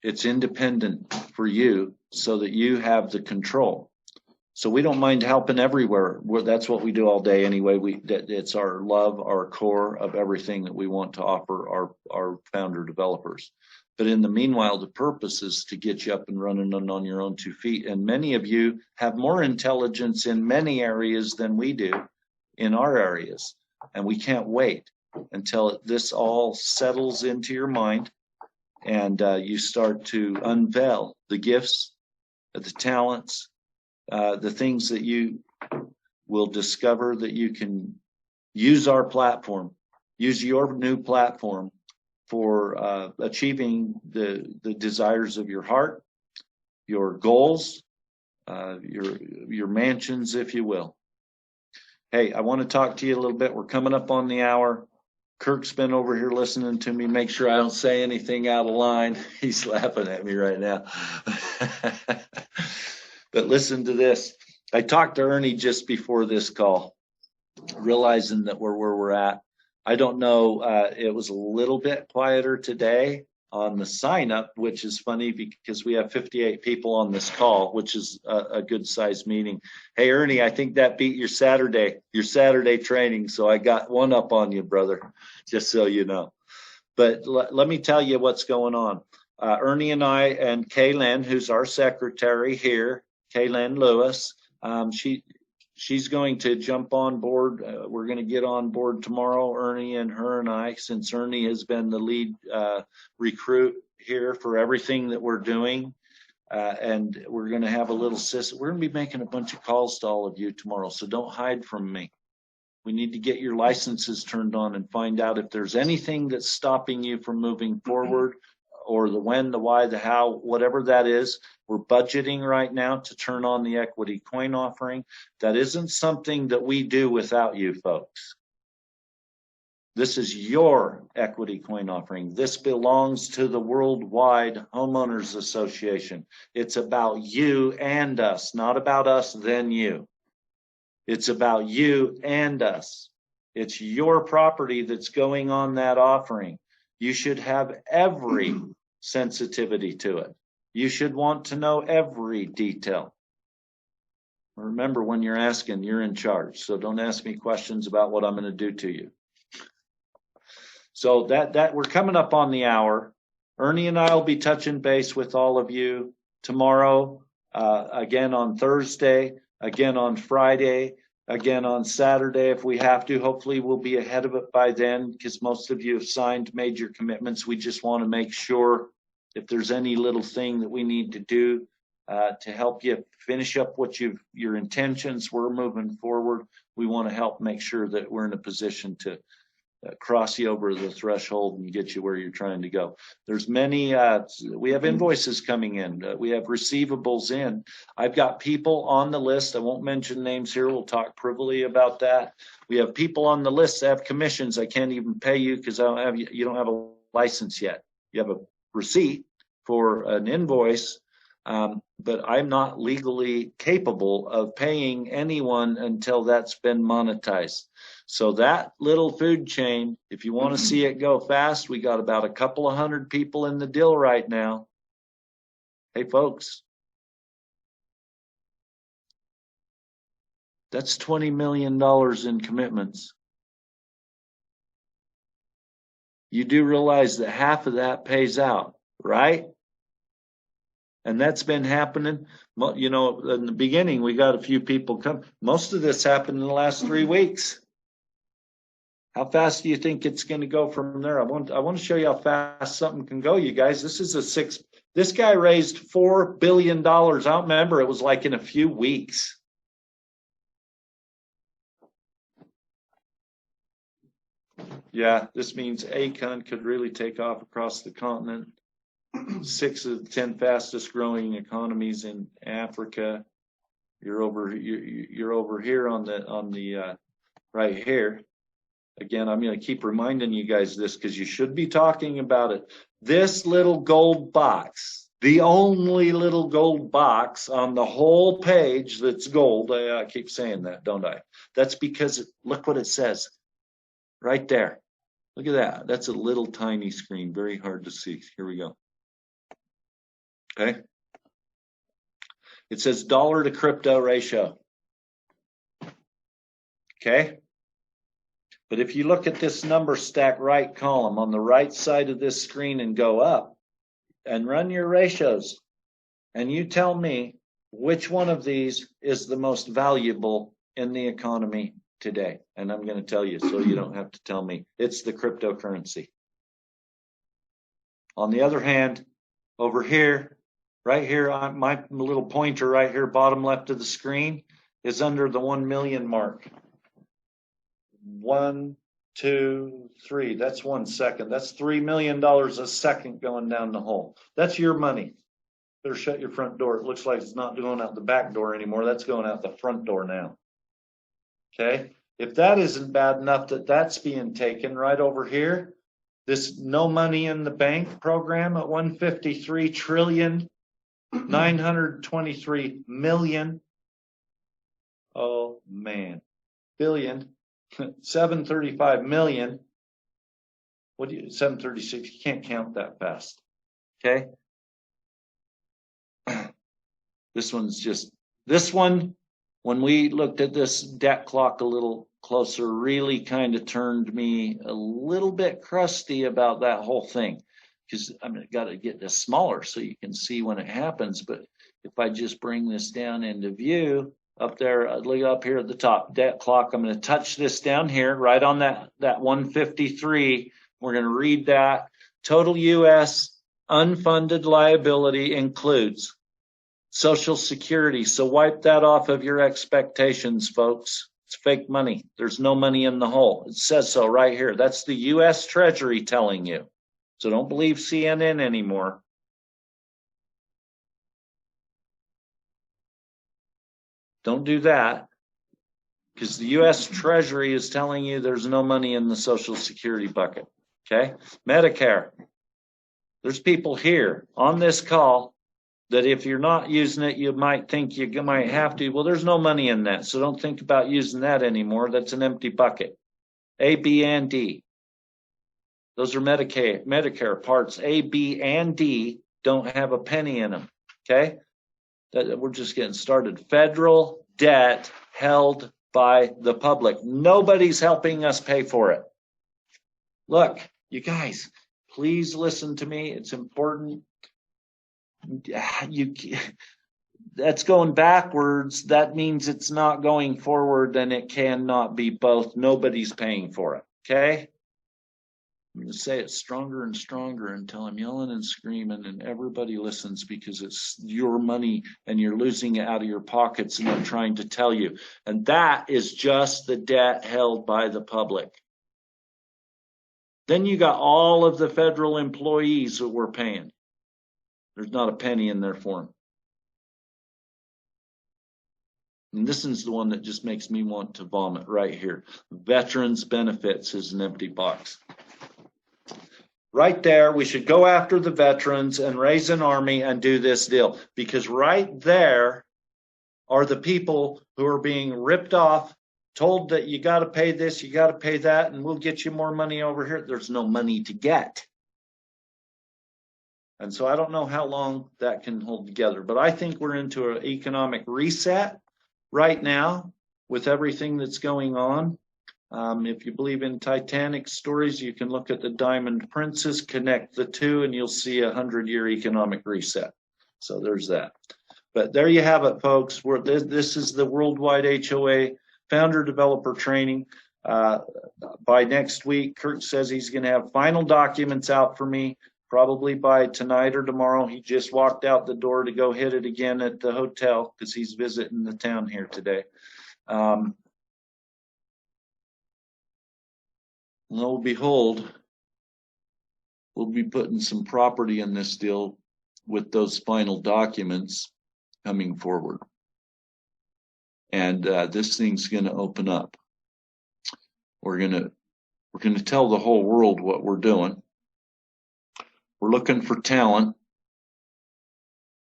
It's independent for you so that you have the control. So we don't mind helping everywhere. That's what we do all day anyway. It's our love, our core of everything that we want to offer our founder developers. But in the meanwhile, the purpose is to get you up and running and on your own 2 feet. And many of you have more intelligence in many areas than we do in our areas. And we can't wait until this all settles into your mind and you start to unveil the gifts, the talents, the things that you will discover that you can use our platform, use your new platform for achieving the desires of your heart, your goals, your mansions, if you will. Hey, I want to talk to you a little bit. We're coming up on the hour. Kirk's been over here listening to me, make sure I don't say anything out of line. He's laughing at me right now. But listen to this. I talked to Ernie just before this call, realizing that we're where we're at. I don't know, it was a little bit quieter today on the sign up, which is funny because we have 58 people on this call, which is a good sized meeting. Hey, Ernie, I think that beat your Saturday training. So I got one up on you, brother, just so you know. But let me tell you what's going on. Ernie and I and Kaylin, who's our secretary here, Kaylin Lewis, she's going to jump on board. We're going to get on board tomorrow, Ernie and her and I, since Ernie has been the lead recruit here for everything that we're doing. And we're going to have a little we're going to be making a bunch of calls to all of you tomorrow, so don't hide from me. We need to get your licenses turned on and find out if there's anything that's stopping you from moving forward, or the when, the why, the how, whatever that is. We're budgeting right now to turn on the equity coin offering. That isn't something that we do without you folks. This is your equity coin offering. This belongs to the Worldwide Homeowners Association. It's about you and us, not about us, then you. It's about you and us. It's your property that's going on that offering. You should have every sensitivity to it. You should want to know every detail. Remember, when you're asking, you're in charge. So don't ask me questions about what I'm going to do to you. So that we're coming up on the hour. Ernie and I will be touching base with all of you tomorrow, again on Thursday, again on Friday, again on Saturday if we have to. Hopefully we'll be ahead of it by then, because most of you have signed major commitments. We just want to make sure if there's any little thing that we need to do to help you finish up what your intentions were moving forward. We want to help make sure that we're in a position to cross you over the threshold and get you where you're trying to go. There's many, we have invoices coming in. We have receivables in. I've got people on the list. I won't mention names here. We'll talk privily about that. We have people on the list that have commissions. I can't even pay you because you don't have a license yet. You have a receipt for an invoice, but I'm not legally capable of paying anyone until that's been monetized. So that little food chain, if you want to see it go fast, we got about a couple of hundred people in the deal right now. Hey, folks, that's $20 million in commitments. You do realize that half of that pays out, right? And that's been happening. You know, in the beginning, we got a few people come. Most of this happened in the last 3 weeks. How fast do you think it's going to go from there? I want to show you how fast something can go, you guys. This guy raised $4 billion. I don't remember. It was like in a few weeks. Yeah, this means ACON could really take off across the continent. 6 of the 10 fastest growing economies in Africa. You're over here on the right here. Again, I'm going to keep reminding you guys this because you should be talking about it. This little gold box, the only little gold box on the whole page that's gold. I keep saying that, don't I? That's because look what it says right there. Look at that. That's a little tiny screen, very hard to see. Here we go. Okay. It says dollar to crypto ratio. Okay. But if you look at this number stack right column on the right side of this screen and go up and run your ratios, and you tell me which one of these is the most valuable in the economy today. And I'm going to tell you so you don't have to tell me. It's the cryptocurrency. On the other hand, over here, right here, my little pointer right here, bottom left of the screen, is under the 1 million mark. 1, 2, 3. That's 1 second. That's $3 million a second going down the hole. That's your money. Better shut your front door. It looks like it's not going out the back door anymore. That's going out the front door now. Okay. If that isn't bad enough that that's being taken right over here, this no money in the bank program at 153 trillion, 923 million. Oh man, billion. 735 million. What do you 736? You can't count that fast. Okay. This one, when we looked at this debt clock a little closer, really kind of turned me a little bit crusty about that whole thing. Because I mean, got to get this smaller so you can see when it happens. But if I just bring this down into view, up there, look up here at the top, debt clock. I'm going to touch this down here, right on that 153. We're going to read that. Total U.S. unfunded liability includes Social Security. So wipe that off of your expectations, folks. It's fake money. There's no money in the hole. It says so right here. That's the U.S. Treasury telling you. So don't believe CNN anymore. Don't do that, because the U.S. Treasury is telling you there's no money in the Social Security bucket. Okay? Medicare. There's people here on this call that if you're not using it, you might think you might have to. Well, there's no money in that, so don't think about using that anymore. That's an empty bucket. A, B, and D. Those are Medicare parts A, B, and D don't have a penny in them. Okay. We're just getting started. Federal debt held by the public. Nobody's helping us pay for it. Look, you guys, please listen to me. It's important. That's going backwards. That means it's not going forward, and it cannot be both. Nobody's paying for it. Okay? I'm going to say it stronger and stronger until I'm yelling and screaming and everybody listens, because it's your money and you're losing it out of your pockets, and I'm trying to tell you. And that is just the debt held by the public. Then you got all of the federal employees that we're paying. There's not a penny in there for them. And this is the one that just makes me want to vomit right here. Veterans benefits is an empty box. Right there, we should go after the veterans and raise an army and do this deal, because right there are the people who are being ripped off, told that you got to pay this, you got to pay that, and we'll get you more money over here. There's no money to get. And so I don't know how long that can hold together, but I think we're into an economic reset right now with everything that's going on. If you believe in Titanic stories, you can look at the Diamond Princess, connect the two, and you'll see 100-year economic reset. So there's that. But there you have it, folks. This is the Worldwide HOA Founder Developer Training. By next week, Kurt says he's going to have final documents out for me, probably by tonight or tomorrow. He just walked out the door to go hit it again at the hotel because he's visiting the town here today. Lo and behold, we'll be putting some property in this deal with those final documents coming forward. And this thing's going to open up. We're going to tell the whole world what we're doing. We're looking for talent.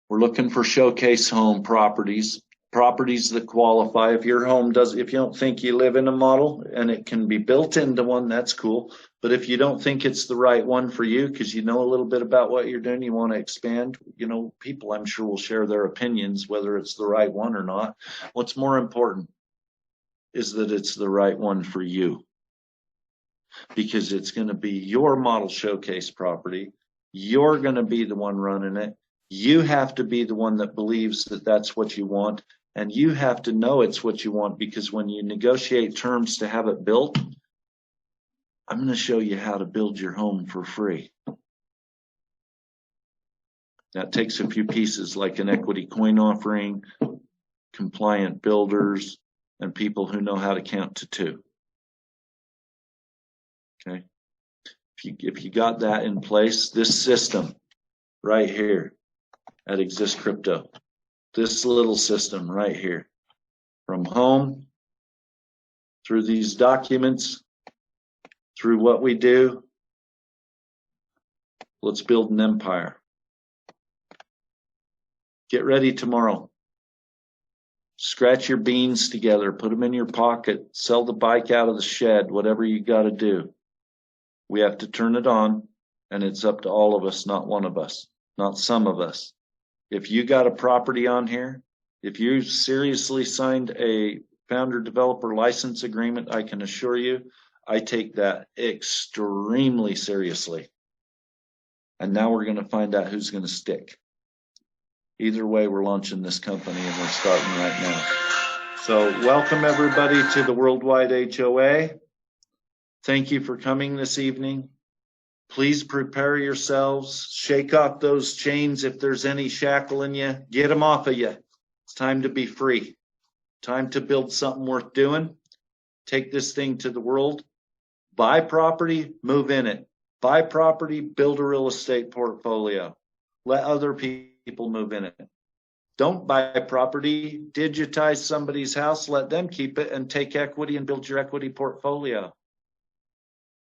We're looking for showcase home properties that qualify. If your home if you don't think you live in a model and it can be built into one, that's cool. But if you don't think it's the right one for you, because you know a little bit about what you're doing, you want to expand, people I'm sure will share their opinions, whether it's the right one or not. What's more important is that it's the right one for you, because it's going to be your model showcase property. You're going to be the one running it. You have to be the one that believes that that's what you want. And you have to know it's what you want, because when you negotiate terms to have it built, I'm going to show you how to build your home for free. That takes a few pieces, like an equity coin offering, compliant builders, and people who know how to count to 2. Okay. If you got that in place, this system right here at Exist Crypto, this little system right here, from home through these documents, through what we do, let's build an empire. Get ready tomorrow. Scratch your beans together, put them in your pocket, sell the bike out of the shed, whatever you got to do. We have to turn it on, and it's up to all of us, not one of us, not some of us. If you got a property on here, if you seriously signed a founder developer license agreement, I can assure you, I take that extremely seriously. And now we're going to find out who's going to stick. Either way, we're launching this company, and we're starting right now. So welcome everybody to the Worldwide HOA. Thank you for coming this evening. Please prepare yourselves. Shake off those chains if there's any shackling you. Get them off of you. It's time to be free. Time to build something worth doing. Take this thing to the world. Buy property, move in it. Buy property, build a real estate portfolio. Let other people move in it. Don't buy property, digitize somebody's house, let them keep it, and take equity and build your equity portfolio.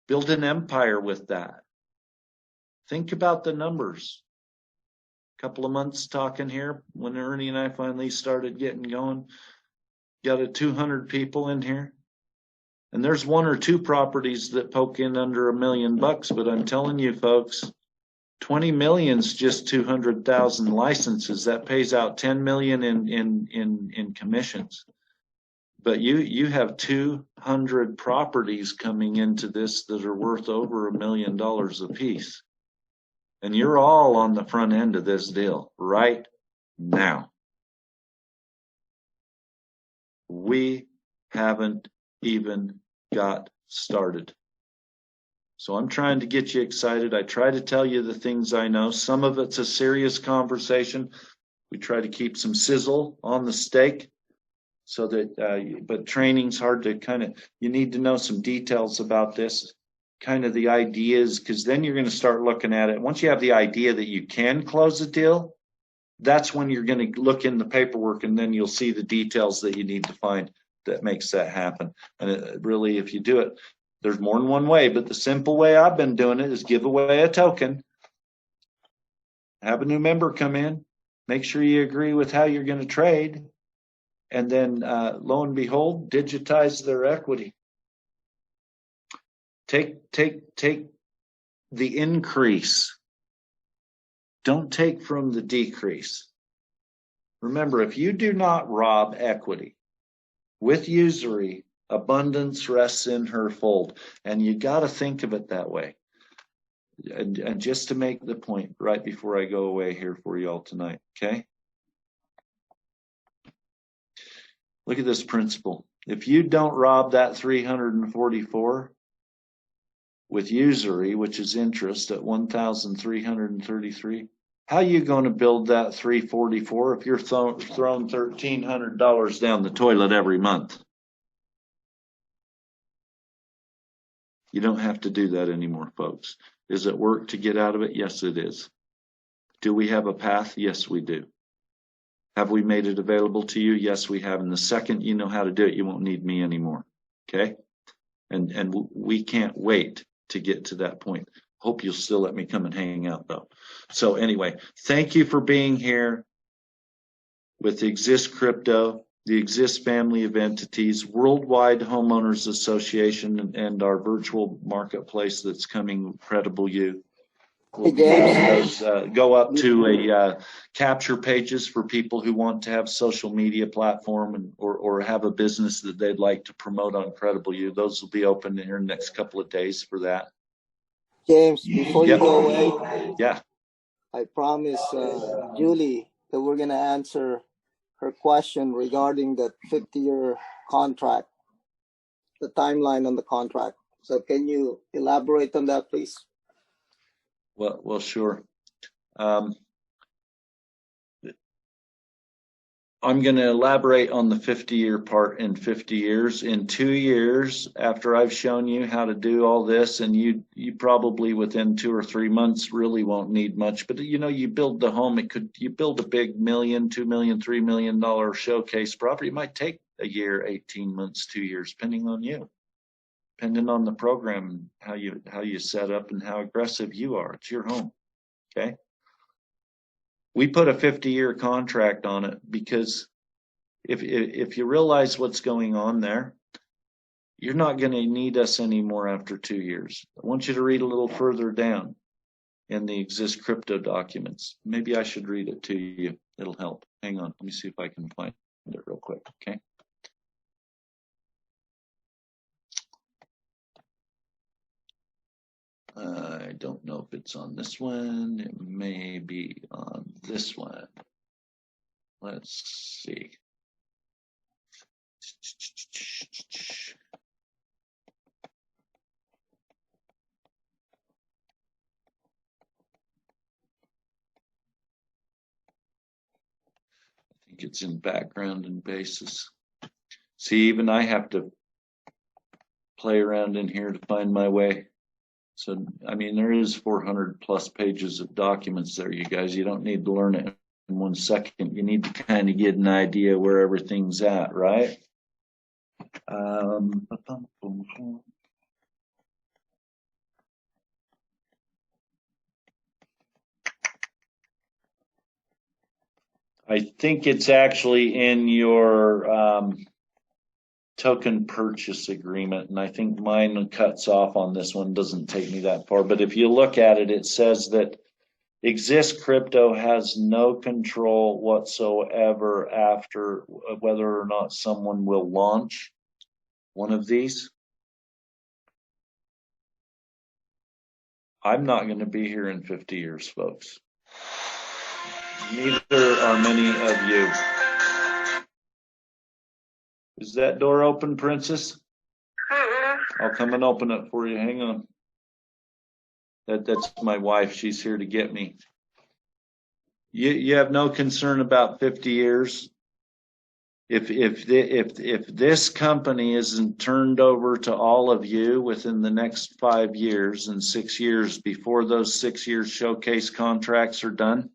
Build an empire with that. Think about the numbers. A couple of months talking here, when Ernie and I finally started getting going, got 200 people in here. And there's one or two properties that poke in under $1 million, but I'm telling you folks, 20 million's just 200,000 licenses. That pays out 10 million in commissions. But you have 200 properties coming into this that are worth over $1 million a piece. And you're all on the front end of this deal right now. We haven't even got started. So I'm trying to get you excited. I try to tell you the things I know. Some of it's a serious conversation. We try to keep some sizzle on the steak so that, but training's hard to you need to know some details about this, kind of the ideas, because then you're going to start looking at it. Once you have the idea that you can close a deal, that's when you're going to look in the paperwork, and then you'll see the details that you need to find that makes that happen. And really, if you do it, there's more than one way, but the simple way I've been doing it is give away a token, have a new member come in, make sure you agree with how you're going to trade, and then lo and behold, digitize their equity. Take the increase. Don't take from the decrease. Remember, if you do not rob equity with usury, abundance rests in her fold. And you got to think of it that way. And just to make the point right before I go away here for you all tonight, okay? Look at this principle. If you don't rob that 344 with usury, which is interest at 1,333, how are you going to build that 344 if you're throwing $1,300 down the toilet every month? You don't have to do that anymore, folks. Is it work to get out of it? Yes, it is. Do we have a path? Yes, we do. Have we made it available to you? Yes, we have. And the second you know how to do it, you won't need me anymore. Okay? And we can't wait to get to that point. Hope you'll still let me come and hang out, though. So anyway, thank you for being here with Exist Crypto, the Exist family of entities, Worldwide Homeowners Association, and our virtual marketplace that's coming, Credible You. We'll go up to a capture pages for people who want to have social media platform or have a business that they'd like to promote on Credible You. Those will be open here in the next couple of days for that. James, before you go away, yeah, I promise Julie that we're going to answer her question regarding the 50-year contract, the timeline on the contract. So can you elaborate on that, please? Well, sure. I'm going to elaborate on the 50-year part in 50 years. In 2 years, after I've shown you how to do all this, and you probably within 2 or 3 months really won't need much. But you build the home. You build a big $1 million, $2 million, $3 million showcase property. It might take a year, 18 months, 2 years, depending on you, depending on the program, how you set up and how aggressive you are. It's your home. Okay. We put a 50-year contract on it because if you realize what's going on there, you're not going to need us anymore after 2 years. I want you to read a little further down in the Exist Crypto documents. Maybe I should read it to you. It'll help. Hang on. Let me see if I can find it real quick. Okay. I don't know if it's on this one. It may be on this one. Let's see. I think it's in background and basis. See, even I have to play around in here to find my way. So, I mean, there is 400 plus pages of documents there, you guys. You don't need to learn it in 1 second. You need to kind of get an idea where everything's at, right? I think it's actually in your token purchase agreement, and I think mine cuts off on this one, doesn't take me that far. But if you look at it, it says that Exist Crypto has no control whatsoever after whether or not someone will launch one of these. I'm not going to be here in 50 years, folks. Neither are many of you. Is that door open, Princess? I'll come and open it for you. Hang on. That's my wife. She's here to get me. You have no concern about 50 years. If this company isn't turned over to all of you within the next 5 years and 6 years before those 6 years showcase contracts are done,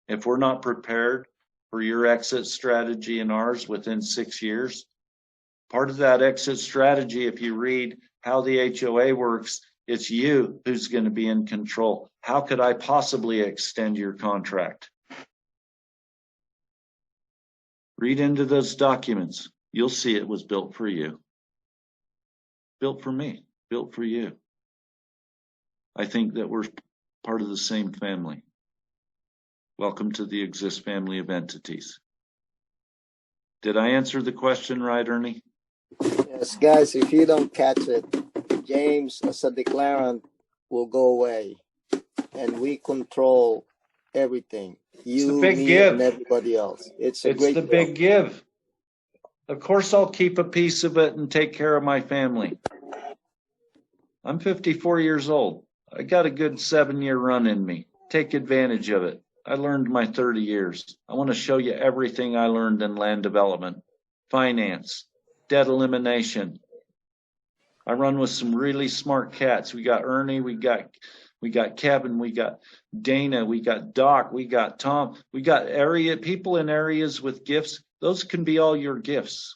if we're not prepared for your exit strategy and ours within 6 years, part of that exit strategy, if you read how the HOA works, it's you who's going to be in control. How could I possibly extend your contract? Read into those documents. You'll see it was built for you. Built for me. Built for you. I think that we're part of the same family. Welcome to the Exist family of entities. Did I answer the question right, Ernie? Yes, guys, if you don't catch it, James, as a declarant, will go away, and we control everything. You, me, give. and everybody else. It's the deal. Big give. Of course, I'll keep a piece of it and take care of my family. I'm 54 years old. I got a good 7-year run in me. Take advantage of it. I learned my 30 years. I want to show you everything I learned in land development, finance, debt elimination. I run with some really smart cats. We got Ernie, we got Kevin, we got Dana, we got Doc, we got Tom, we got people in areas with gifts. Those can be all your gifts.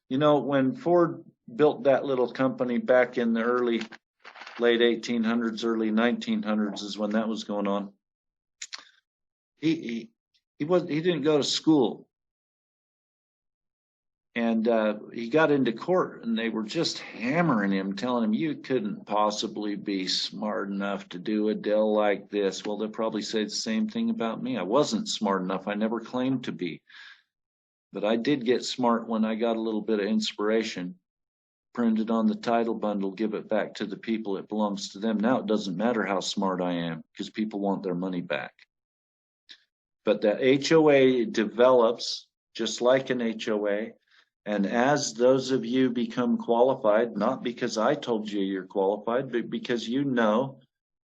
You know, when Ford built that little company back in the late 1800s, early 1900s is when that was going on. He didn't go to school. And he got into court, and they were just hammering him, telling him, you couldn't possibly be smart enough to do a deal like this. Well, they'll probably say the same thing about me. I wasn't smart enough. I never claimed to be. But I did get smart when I got a little bit of inspiration. Print it on the title bundle, give it back to the people. It belongs to them. Now it doesn't matter how smart I am because people want their money back. But the HOA develops just like an HOA. And as those of you become qualified, not because I told you you're qualified, but because you know,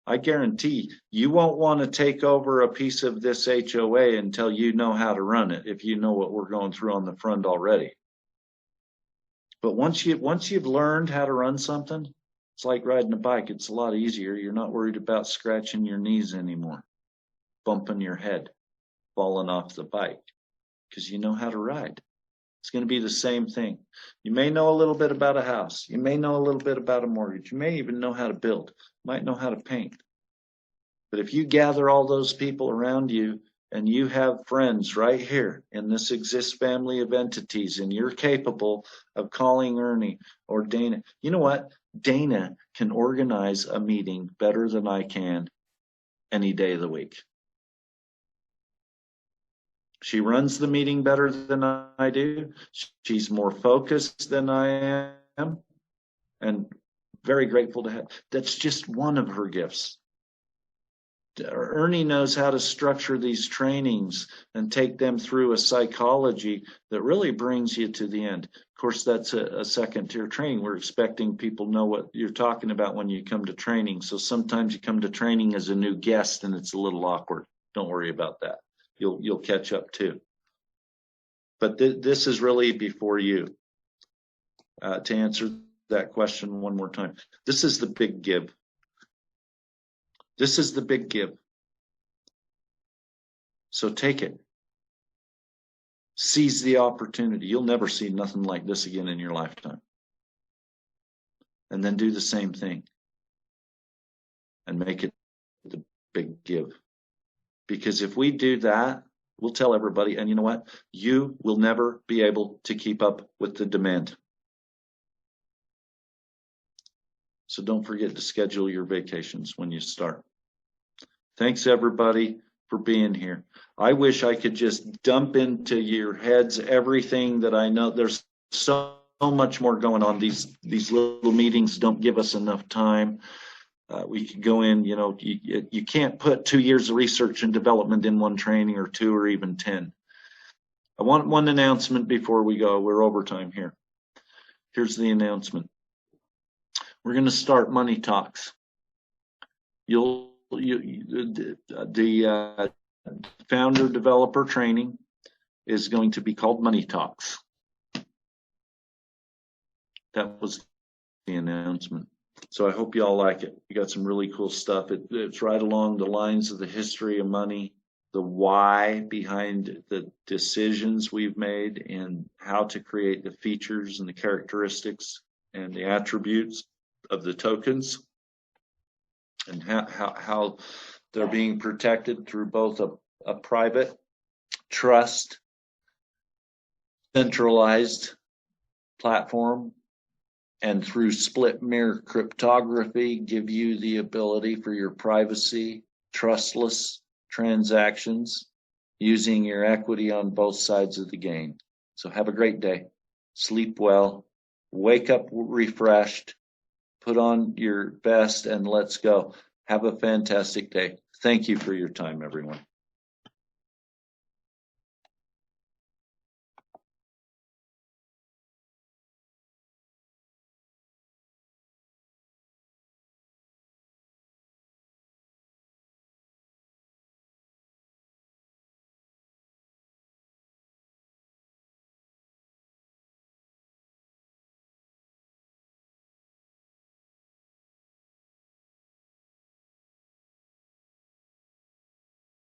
I guarantee you won't want to take over a piece of this HOA until you know how to run it, if you know what we're going through on the front already. But once you've learned how to run something, it's like riding a bike. It's a lot easier. You're not worried about scratching your knees anymore, bumping your head, falling off the bike, because you know how to ride. It's going to be the same thing. You may know a little bit about a house. You may know a little bit about a mortgage. You may even know how to build. You might know how to paint. But if you gather all those people around you and you have friends right here in this Exist family of entities and you're capable of calling Ernie or Dana, you know what? Dana can organize a meeting better than I can any day of the week. She runs the meeting better than I do. She's more focused than I am, and very grateful to have. That's just one of her gifts. Ernie knows how to structure these trainings and take them through a psychology that really brings you to the end. Of course, that's a second tier training. We're expecting people know what you're talking about when you come to training. So sometimes you come to training as a new guest and it's a little awkward. Don't worry about that. You'll catch up too. But this is really before you. To answer that question one more time, this is the big give. This is the big give. So take it. Seize the opportunity. You'll never see nothing like this again in your lifetime. And then do the same thing. And make it the big give. Because if we do that, We'll tell everybody, and you know what? You will never be able to keep up with the demand. So don't forget to schedule your vacations when you start. Thanks everybody for being here. I wish I could just dump into your heads everything that I know. There's so much more going on. These little meetings don't give us enough time. We could go in, you know, you can't put 2 years of research and development in one training, or 2 or even 10. I want one announcement before we go. We're overtime here. Here's the announcement. We're going to start Money Talks. The founder developer training is going to be called Money Talks. That was the announcement. So I hope you all like it. We got some really cool stuff. It's right along the lines of the history of money, the why behind the decisions we've made, and how to create the features and the characteristics and the attributes of the tokens, and how they're being protected through both a private trust centralized platform, and through split mirror cryptography, give you the ability for your privacy, trustless transactions using your equity on both sides of the game. So have a great day. Sleep well. Wake up refreshed. Put on your best and let's go. Have a fantastic day. Thank you for your time, everyone.